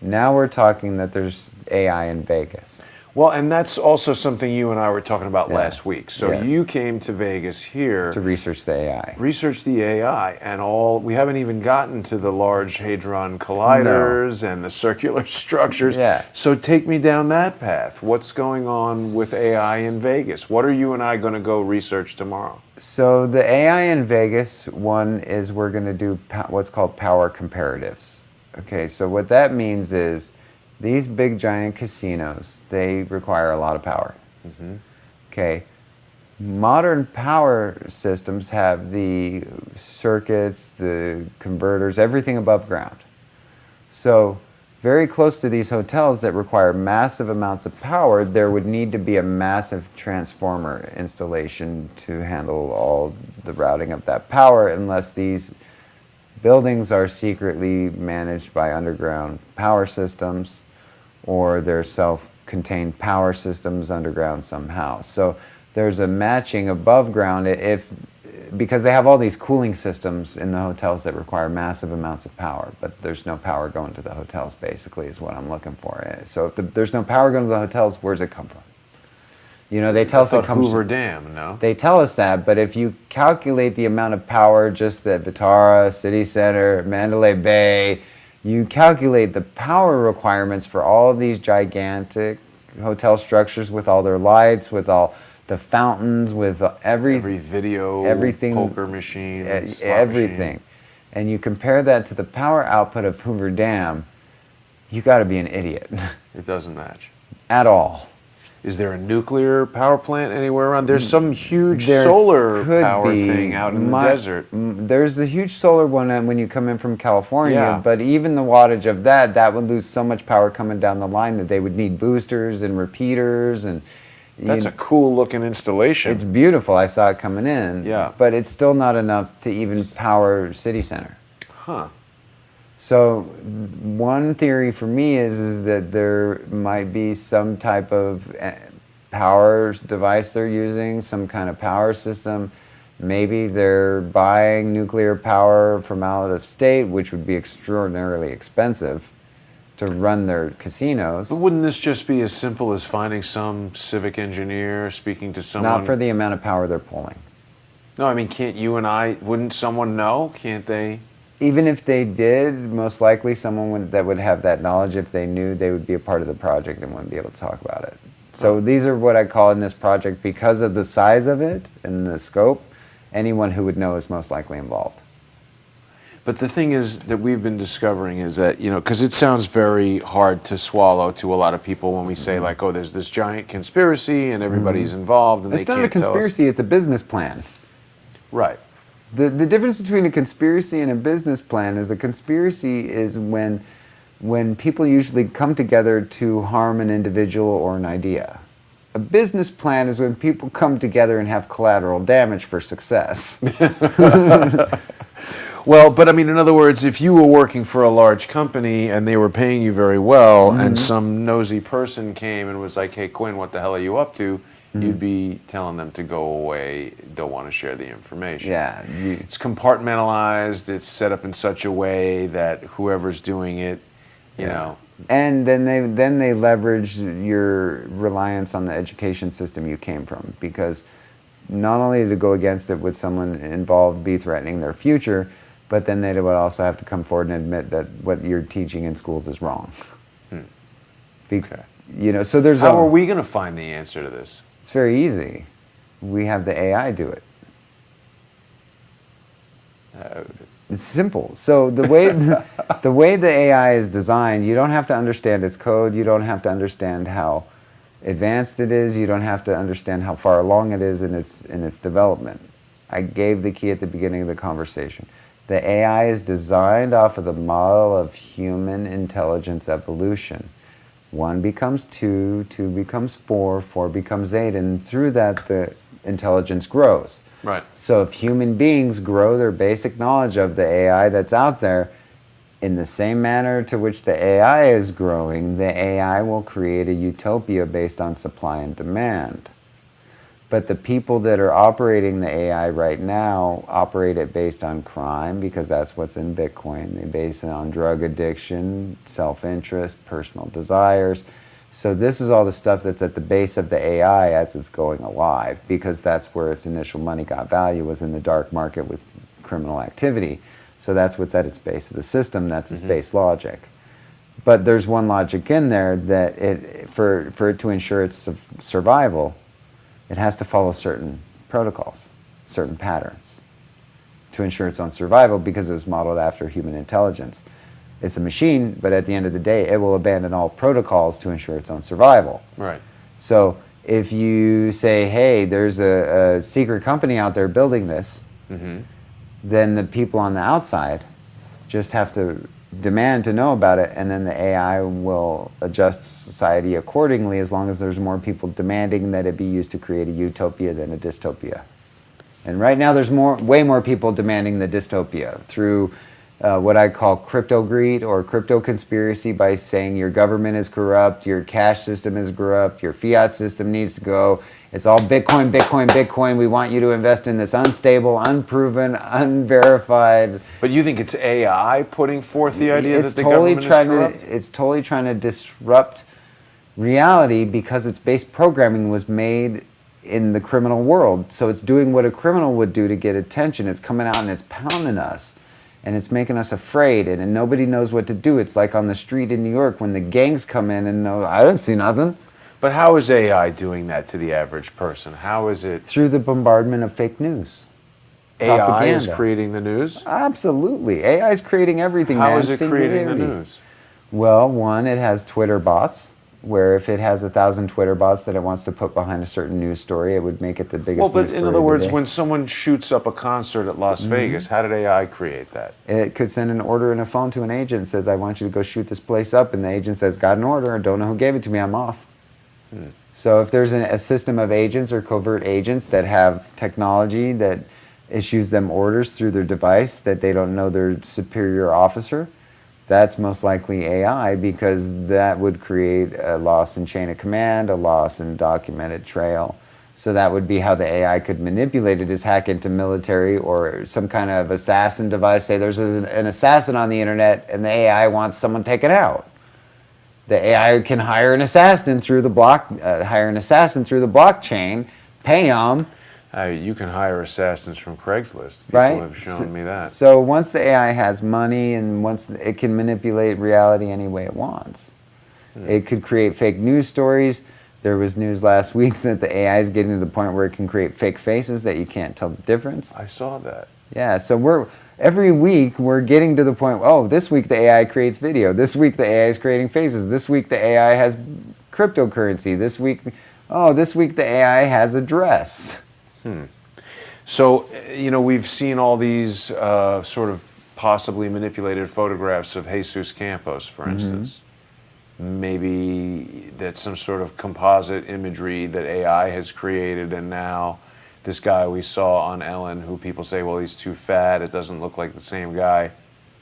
Now we're talking that there's AI in Vegas. Well, and that's also something you and I were talking about last week. So Yes. you came to Vegas here To research the AI. research the AI, and we haven't even gotten to the Large Hadron Colliders and the circular structures. Yeah. So take me down that path. What's going on with AI in Vegas? What are you and I going to go research tomorrow? So the AI in Vegas, one is we're going to do what's called power comparatives. Okay, so what that means is these big giant casinos, they require a lot of power. Okay, modern power systems have the circuits, the converters, everything above ground. So very close to these hotels that require massive amounts of power, there would need to be a massive transformer installation to handle all the routing of that power, unless these buildings are secretly managed by underground power systems, or they're self-contained power systems underground somehow. So there's a matching above ground because they have all these cooling systems in the hotels that require massive amounts of power, but there's no power going to the hotels, basically, is what I'm looking for. So if there's no power going to the hotels, where's it come from? You know, they tell us it comes Hoover Dam, no? They tell us that, but if you calculate the amount of power just at Vitara, City Center, Mandalay Bay, you calculate the power requirements for all of these gigantic hotel structures with all their lights, with all the fountains, with every video, everything, poker machine, slot everything. machine. And you compare that to the power output of Hoover Dam, you got to be an idiot. It doesn't match. At all. Is there a nuclear power plant anywhere around? There's some huge There solar could power be. thing out in the desert. There's a huge solar one when you come in from California, Yeah. but even the wattage of that would lose so much power coming down the line that they would need boosters and repeaters. And That's a cool looking installation. it's beautiful. I saw it coming in. Yeah. But it's still not enough to even power City Center. Huh. So one theory for me is that there might be some type of power device they're using, some kind of power system. Maybe they're buying nuclear power from out of state, which would be extraordinarily expensive to run their casinos. But wouldn't this just be as simple as finding some civic engineer, speaking to someone? Not for the amount of power they're pulling. No, I mean, wouldn't someone know? Can't they? Even if they did, most likely someone that would have that knowledge, if they knew, they would be a part of the project and wouldn't be able to talk about it. So these are what I call in this project, because of the size of it and the scope, anyone who would know is most likely involved. But the thing is that we've been discovering is that, because it sounds very hard to swallow to a lot of people when we say, like, oh, there's this giant conspiracy and everybody's involved and It's they not a can't tell us. conspiracy, it's a business plan. Right. The difference between a conspiracy and a business plan is a conspiracy is when people usually come together to harm an individual or an idea. A business plan is when people come together and have collateral damage for success. Well, but I mean, in other words, if you were working for a large company and they were paying you very well and some nosy person came and was like, hey, Quinn, what the hell are you up to? You'd be telling them to go away, don't want to share the information. Yeah. It's compartmentalized, it's set up in such a way that whoever's doing it, you know. And then they leverage your reliance on the education system you came from, because not only to go against it would someone involved be threatening their future, but then they would also have to come forward and admit that what you're teaching in schools is wrong. Okay. So there's How are we going to find the answer to this? It's very easy. We have the AI do it. It's simple. So the way the AI is designed, you don't have to understand its code. You don't have to understand how advanced it is. You don't have to understand how far along it is in its development. I gave the key at the beginning of the conversation. The AI is designed off of the model of human intelligence evolution. 1 becomes 2, 2 becomes 4, 4 becomes 8, and through that the intelligence grows. Right. So if human beings grow their basic knowledge of the AI that's out there in the same manner to which the AI is growing, the AI will create a utopia based on supply and demand. But the people that are operating the AI right now operate it based on crime, because that's what's in Bitcoin. They base it on drug addiction, self-interest, personal desires. So this is all the stuff that's at the base of the AI as it's going alive, because that's where its initial money got value, was in the dark market with criminal activity. So that's what's at its base of the system. That's its base logic. But there's one logic in there that for it to ensure its survival, it has to follow certain protocols, certain patterns, to ensure its own survival, because it was modeled after human intelligence. It's a machine, but at the end of the day, it will abandon all protocols to ensure its own survival. Right. So if you say, hey, there's a secret company out there building this, then the people on the outside just have to demand to know about it, and then the AI will adjust society accordingly, as long as there's more people demanding that it be used to create a utopia than a dystopia. And right now there's way more people demanding the dystopia through what I call crypto greed or crypto conspiracy, by saying your government is corrupt, your cash system is corrupt, your fiat system needs to go. It's all Bitcoin, Bitcoin, Bitcoin. We want you to invest in this unstable, unproven, unverified. But you think it's AI putting forth the idea that the totally government is corrupt? It's totally trying to disrupt reality, because its base programming was made in the criminal world. So it's doing what a criminal would do to get attention. It's coming out and it's pounding us. And it's making us afraid, and nobody knows what to do. It's like on the street in New York when the gangs come in and I didn't see nothing. But how is AI doing that to the average person? How is it? Through the bombardment of fake news. AI Propaganda. is creating the news? Absolutely. AI is creating everything. How man. is it creating the Singularity. news? Well, one, it has Twitter bots, where if it has 1,000 Twitter bots that it wants to put behind a certain news story, it would make it the biggest Well, news but story in other of the words, day. when someone shoots up a concert at Las Vegas, how did AI create that? It could send an order in a phone to an agent and says, I want you to go shoot this place up. And the agent says, got an order. I don't know who gave it to me. I'm off. So if there's a system of agents or covert agents that have technology that issues them orders through their device that they don't know their superior officer, that's most likely AI, because that would create a loss in chain of command, a loss in documented trail. So that would be how the AI could manipulate it, is hack into military or some kind of assassin device. Say there's an assassin on the internet and the AI wants someone taken out. The AI can hire an assassin through the blockchain, pay them. You can hire assassins from Craigslist. People Right? have shown me that. So once the AI has money, and once it can manipulate reality any way it wants, it could create fake news stories. There was news last week that the AI is getting to the point where it can create fake faces that you can't tell the difference. I saw that. Yeah, so every week we're getting to the point, oh, this week the AI creates video. This week the AI is creating faces. This week the AI has cryptocurrency. This week the AI has a dress. So, we've seen all these sort of possibly manipulated photographs of Jesus Campos, for instance. Maybe that's some sort of composite imagery that AI has created, and now this guy we saw on Ellen, who people say, well, he's too fat, it doesn't look like the same guy.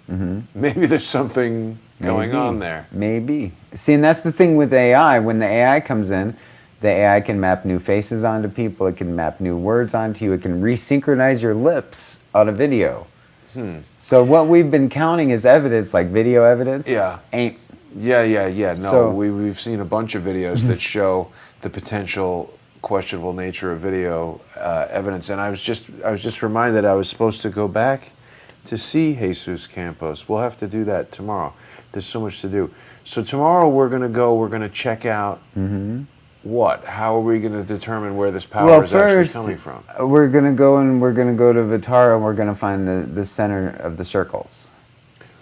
Maybe there's something going on there. Maybe. See, and that's the thing with AI. When the AI comes in, the AI can map new faces onto people. It can map new words onto you. It can resynchronize your lips on a video. So what we've been counting as evidence, like video evidence, ain't. Yeah. No, So- we've seen a bunch of videos that show the potential questionable nature of video evidence. And I was just reminded I was supposed to go back to see Jesus Campos. We'll have to do that tomorrow. There's so much to do. So tomorrow we're going to check out what? How are we going to determine where this power is actually coming from? We're going to go to Vitara, and we're going to find the center of the circles.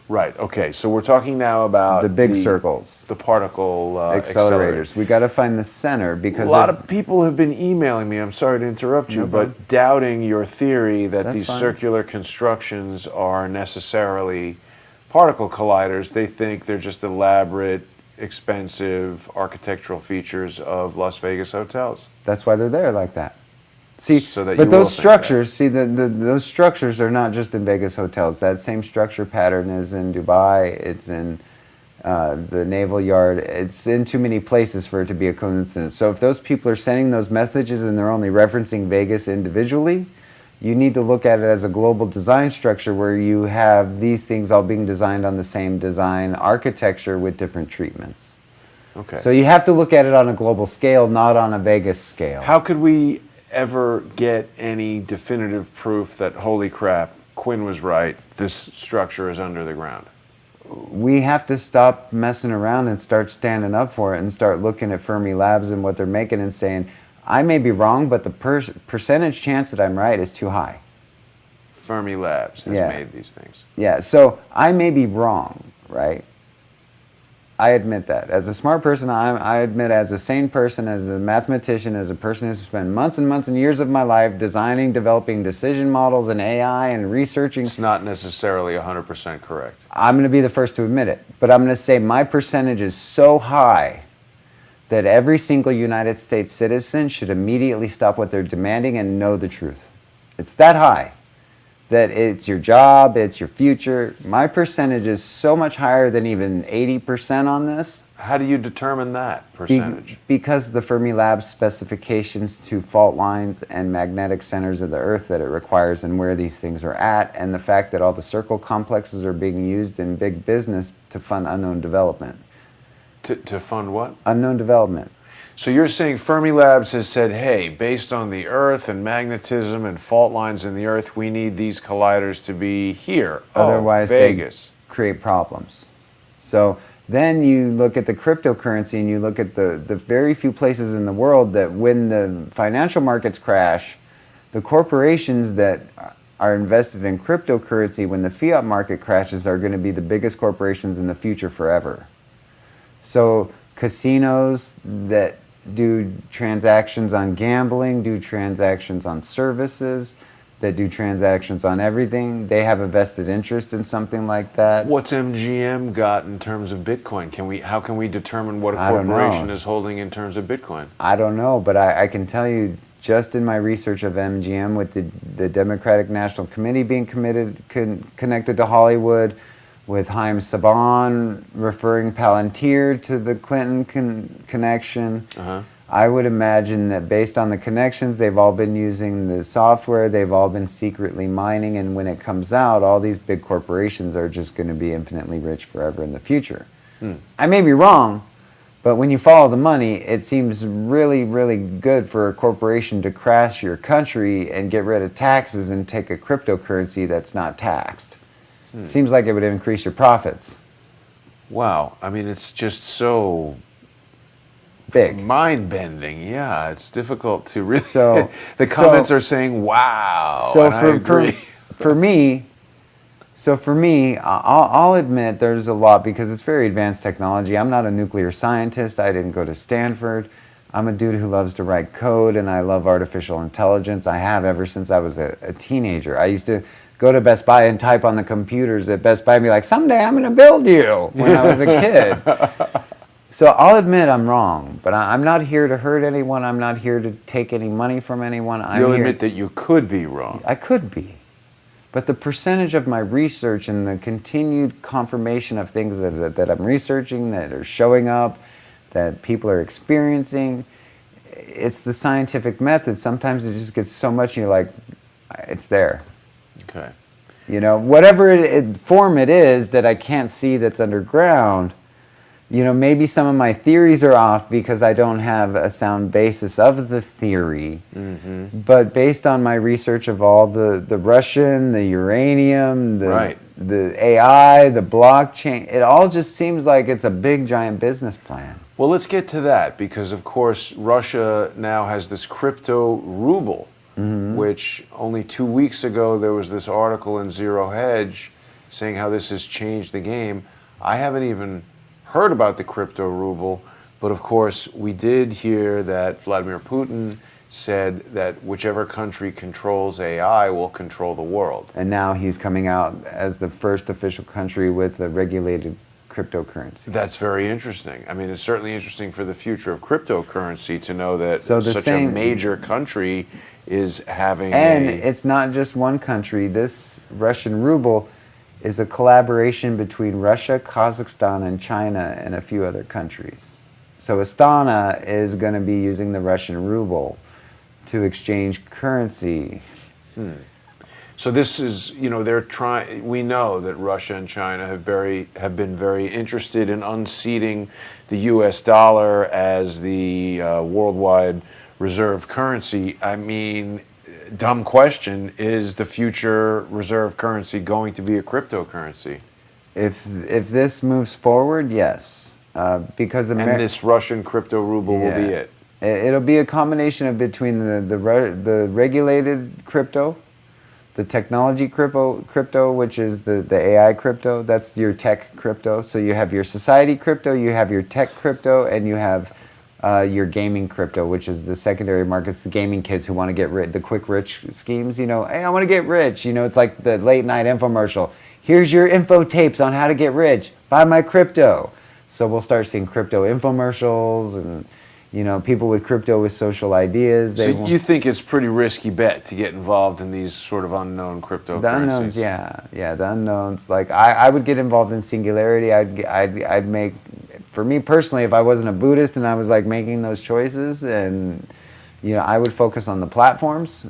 Right. Okay. So we're talking now about The big circles. the particle Accelerators. We got to find the center, because A lot of people have been emailing me. I'm sorry to interrupt you, but doubting your theory that That's these fine. circular constructions are necessarily particle colliders. They think they're just elaborate, expensive architectural features of Las Vegas hotels. That's why they're there like that. See, so that but you those will think that. structures, see, those structures are not just in Vegas hotels. That same structure pattern is in Dubai. It's in the Naval Yard. It's in too many places for it to be a coincidence. So if those people are sending those messages and they're only referencing Vegas individually, you need to look at it as a global design structure where you have these things all being designed on the same design architecture with different treatments. Okay. So you have to look at it on a global scale, not on a Vegas scale. How could we ever get any definitive proof that, holy crap, Quinn was right, this structure is under the ground? We have to stop messing around and start standing up for it and start looking at Fermi Labs and what they're making and saying, I may be wrong, but the percentage chance that I'm right is too high. Fermi Labs has Yeah. made these things. Yeah, so I may be wrong, right? I admit that. As a smart person, I admit as a sane person, as a mathematician, as a person who's spent months and months and years of my life designing, developing decision models and AI and researching, It's not necessarily 100% correct. I'm going to be the first to admit it. But I'm going to say my percentage is so high that every single United States citizen should immediately stop what they're demanding and know the truth. It's that high. That it's your job, it's your future. My percentage is so much higher than even 80% on this. How do you determine that percentage? Because the Fermi Lab specifications to fault lines and magnetic centers of the Earth that it requires and where these things are at, and the fact that all the circle complexes are being used in big business to fund unknown development. To fund what? Unknown development. So you're saying Fermi Labs has said, hey, based on the Earth and magnetism and fault lines in the Earth, we need these colliders to be here. Otherwise, Vegas. they create problems. So then you look at the cryptocurrency and you look at the very few places in the world that when the financial markets crash, the corporations that are invested in cryptocurrency when the fiat market crashes are going to be the biggest corporations in the future forever. So casinos that do transactions on gambling, do transactions on services, that do transactions on everything, they have a vested interest in something like that. What's MGM got in terms of Bitcoin? How can we determine what a I don't corporation know. is holding in terms of Bitcoin? I don't know, but I can tell you just in my research of MGM with the Democratic National Committee being connected to Hollywood, with Haim Saban referring Palantir to the Clinton connection. I would imagine that based on the connections, they've all been using the software, they've all been secretly mining, and when it comes out, all these big corporations are just going to be infinitely rich forever in the future. I may be wrong, but when you follow the money, it seems really, really good for a corporation to crash your country and get rid of taxes and take a cryptocurrency that's not taxed. Seems like it would increase your profits. Wow. I mean, it's just so Big. mind-bending. Yeah, it's difficult to really... So- the comments are saying, wow, So and I agree. for me, I'll admit there's a lot because it's very advanced technology. I'm not a nuclear scientist. I didn't go to Stanford. I'm a dude who loves to write code, and I love artificial intelligence. I have ever since I was a teenager. I used to go to Best Buy and type on the computers at Best Buy and be like, someday I'm going to build you, when I was a kid. So I'll admit I'm wrong, but I'm not here to hurt anyone. I'm not here to take any money from anyone. You'll admit that you could be wrong. I could be. But the percentage of my research and the continued confirmation of things that I'm researching, that are showing up, that people are experiencing, it's the scientific method. Sometimes it just gets so much and you're like, it's there. Okay. You know, whatever form it is that I can't see that's underground, you know, maybe some of my theories are off because I don't have a sound basis of the theory. But based on my research of all the Russian, the uranium, the AI, the blockchain, it all just seems like it's a big, giant business plan. Well, let's get to that because, of course, Russia now has this crypto-ruble, which only 2 weeks ago there was this article in Zero Hedge saying how this has changed the game. I haven't even heard about the crypto-ruble, but of course we did hear that Vladimir Putin said that whichever country controls AI will control the world. And now he's coming out as the first official country with a regulated cryptocurrency. That's very interesting. I mean, it's certainly interesting for the future of cryptocurrency to know that So such a major country is having And it's not just one country. This Russian ruble is a collaboration between Russia, Kazakhstan, and China, and a few other countries. So Astana is going to be using the Russian ruble to exchange currency. So this is, they're trying. We know that Russia and China have been very interested in unseating the U.S. dollar as the worldwide reserve currency. I mean, dumb question: is the future reserve currency going to be a cryptocurrency? If this moves forward, yes, because And this Russian crypto ruble will be it. It'll be a combination of between the regulated crypto, the technology crypto, which is the AI crypto. That's your tech crypto. So you have your society crypto, you have your tech crypto, and you have your gaming crypto, which is the secondary markets, the gaming kids who want to get rich, the quick rich schemes. Hey, I want to get rich. It's like the late night infomercial. Here's your info tapes on how to get rich. Buy my crypto. So we'll start seeing crypto infomercials and people with crypto with social ideas. So you think it's a pretty risky bet to get involved in these sort of unknown cryptocurrencies? The unknowns, yeah, the unknowns. Like I would get involved in Singularity. I'd make, for me personally, if I wasn't a Buddhist and I was like making those choices, and I would focus on the platforms,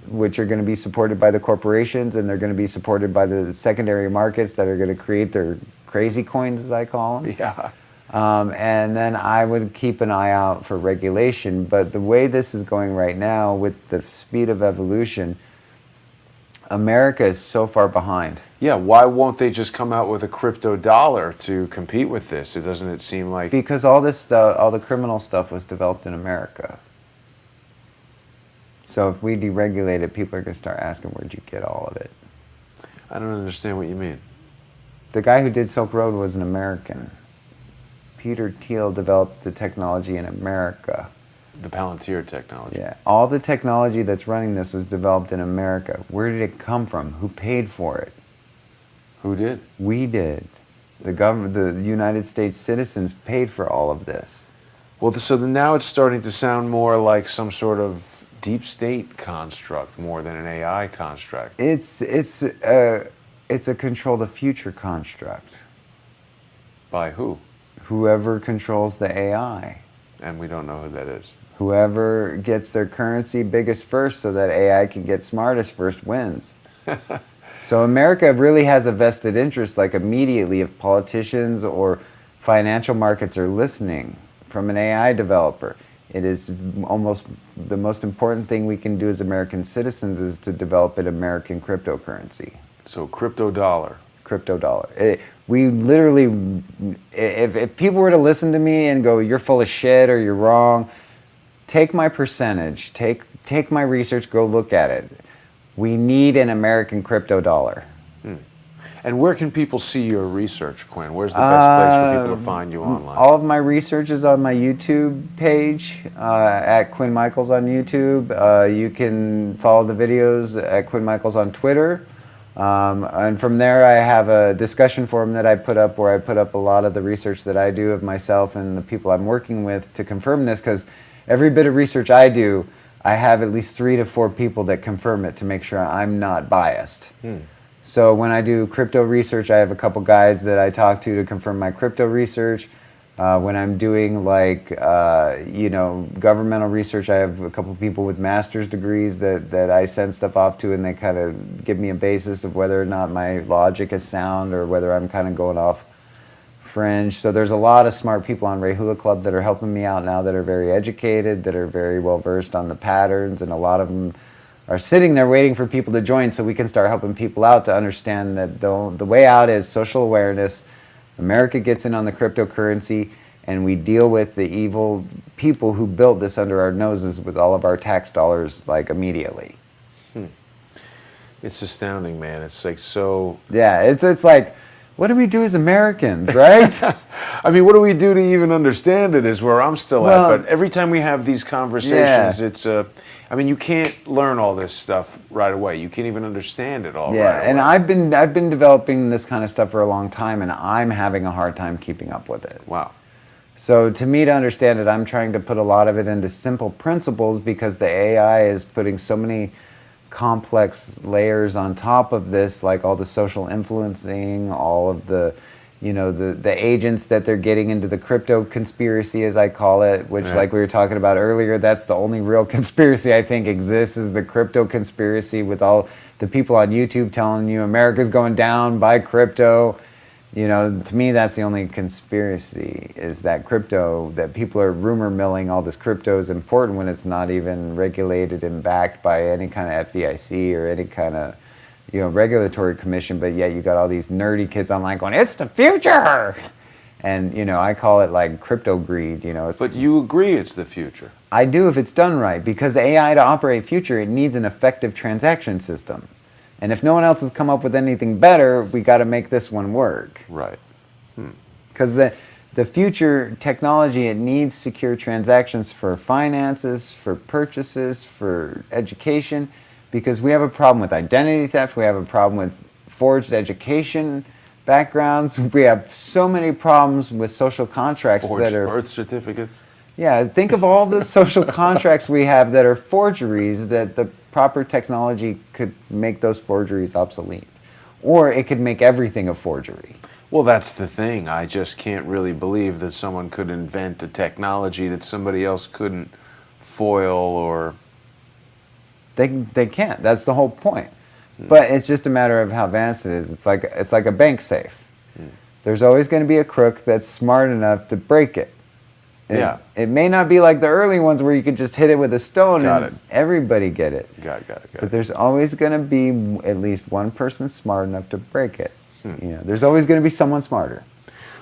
which are going to be supported by the corporations, and they're going to be supported by the secondary markets that are going to create their crazy coins, as I call them. Yeah. And then I would keep an eye out for regulation. But the way this is going right now, with the speed of evolution, America is so far behind. Yeah, why won't they just come out with a crypto dollar to compete with this? Doesn't it seem like... Because all this stuff, all the criminal stuff was developed in America. So if we deregulate it, people are going to start asking, where'd you get all of it? I don't understand what you mean. The guy who did Silk Road was an American. Peter Thiel developed the technology in America. The Palantir technology. Yeah. All the technology that's running this was developed in America. Where did it come from? Who paid for it? Who did? We did. The government, the United States citizens paid for all of this. Well, so now it's starting to sound more like some sort of deep state construct more than an AI construct. It's a control the future construct. By who? Whoever controls the AI. And we don't know who that is. Whoever gets their currency biggest first so that AI can get smartest first wins. So America really has a vested interest, like immediately, if politicians or financial markets are listening from an AI developer. It is almost the most important thing we can do as American citizens is to develop an American cryptocurrency. So crypto dollar. Crypto dollar. We literally, if people were to listen to me and go, you're full of shit or you're wrong, take my percentage, take my research, go look at it. We need an American crypto dollar. And where can people see your research, Quinn? Where's the best place for people to find you online? All of my research is on my YouTube page, at Quinn Michaels on YouTube. You can follow the videos at Quinn Michaels on Twitter. And from there I have a discussion forum that I put up where I put up a lot of the research that I do of myself and the people I'm working with to confirm this, because every bit of research I do, I have at least 3 to 4 people that confirm it to make sure I'm not biased. So when I do crypto research, I have a couple guys that I talk to confirm my crypto research. When I'm doing governmental research, I have a couple people with master's degrees that I send stuff off to, and they kind of give me a basis of whether or not my logic is sound or whether I'm kind of going off fringe. So there's a lot of smart people on Ray Hula Club that are helping me out now, that are very educated, that are very well versed on the patterns, and a lot of them are sitting there waiting for people to join so we can start helping people out to understand that the way out is social awareness. America gets in on the cryptocurrency, and we deal with the evil people who built this under our noses with all of our tax dollars, like, immediately. It's astounding, man. It's like so... Yeah, it's like, what do we do as Americans, right? I mean, what do we do to even understand it is where I'm still at. But every time we have these conversations, it's I mean, you can't learn all this stuff right away. You can't even understand it all right away. Yeah, and I've been developing this kind of stuff for a long time, and I'm having a hard time keeping up with it. Wow. So to me, to understand it, I'm trying to put a lot of it into simple principles because the AI is putting so many complex layers on top of this, like all the social influencing, all of the, the agents that they're getting into the crypto conspiracy, as I call it, which, Yeah. like we were talking about earlier, that's the only real conspiracy I think exists, is the crypto conspiracy, with all the people on YouTube telling you America's going down, buy crypto. To me, that's the only conspiracy, is that crypto, that people are rumor milling all this crypto is important when it's not even regulated and backed by any kind of FDIC or any kind of, regulatory commission. But yet you got all these nerdy kids online going, it's the future. And, I call it like crypto greed, But you agree it's the future. I do, if it's done right, because AI, to operate future, it needs an effective transaction system. And if no one else has come up with anything better, we got to make this one work. Right. Because the future technology, it needs secure transactions for finances, for purchases, for education, because we have a problem with identity theft, we have a problem with forged education backgrounds, we have so many problems with social contracts Forged that are... birth certificates. Yeah, think of all the social contracts we have that are forgeries, that the proper technology could make those forgeries obsolete. Or it could make everything a forgery. Well, that's the thing. I just can't really believe that someone could invent a technology that somebody else couldn't foil or... They can't. That's the whole point. But it's just a matter of how advanced it is. It's like a bank safe. There's always going to be a crook that's smart enough to break it. It may not be like the early ones where you could just hit it with a stone and everybody get it. Got it. But there's always going to be at least one person smart enough to break it. There's always going to be someone smarter.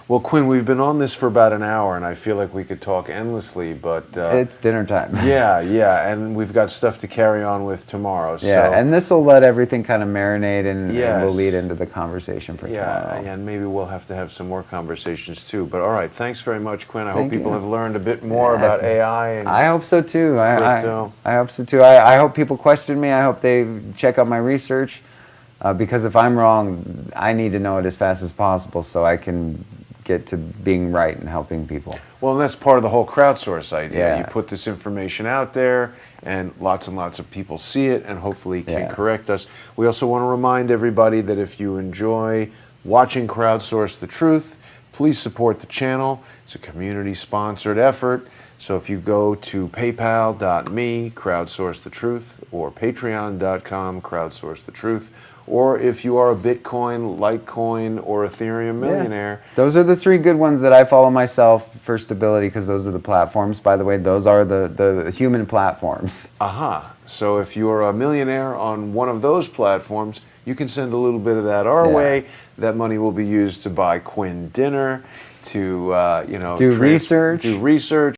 Well, Quinn, we've been on this for about an hour, and I feel like we could talk endlessly, but... it's dinner time. Yeah, and we've got stuff to carry on with tomorrow. Yeah, so, and this will let everything kind of marinate, and Yes. we'll lead into the conversation for tomorrow. Yeah, and maybe we'll have to have some more conversations too. But all right, thanks very much, Quinn. I hope Thank people you. have learned a bit more about AI. And I hope so too. Crypto. I hope so too. I hope people question me. I hope they check out my research, because if I'm wrong, I need to know it as fast as possible so I can get to being right and helping people. Well, and that's part of the whole crowdsource idea. Yeah. You put this information out there, and lots of people see it, and hopefully can correct us. We also want to remind everybody that if you enjoy watching Crowdsource the Truth, please support the channel. It's a community-sponsored effort. So if you go to paypal.me, crowdsource the truth, or patreon.com, crowdsource the truth, or if you are a Bitcoin, Litecoin, or Ethereum millionaire. Those are the three good ones that I follow myself for stability, because those are the platforms. By the way, those are the human platforms. Aha. So if you are a millionaire on one of those platforms, you can send a little bit of that our way. That money will be used to buy Quinn dinner, to Do research.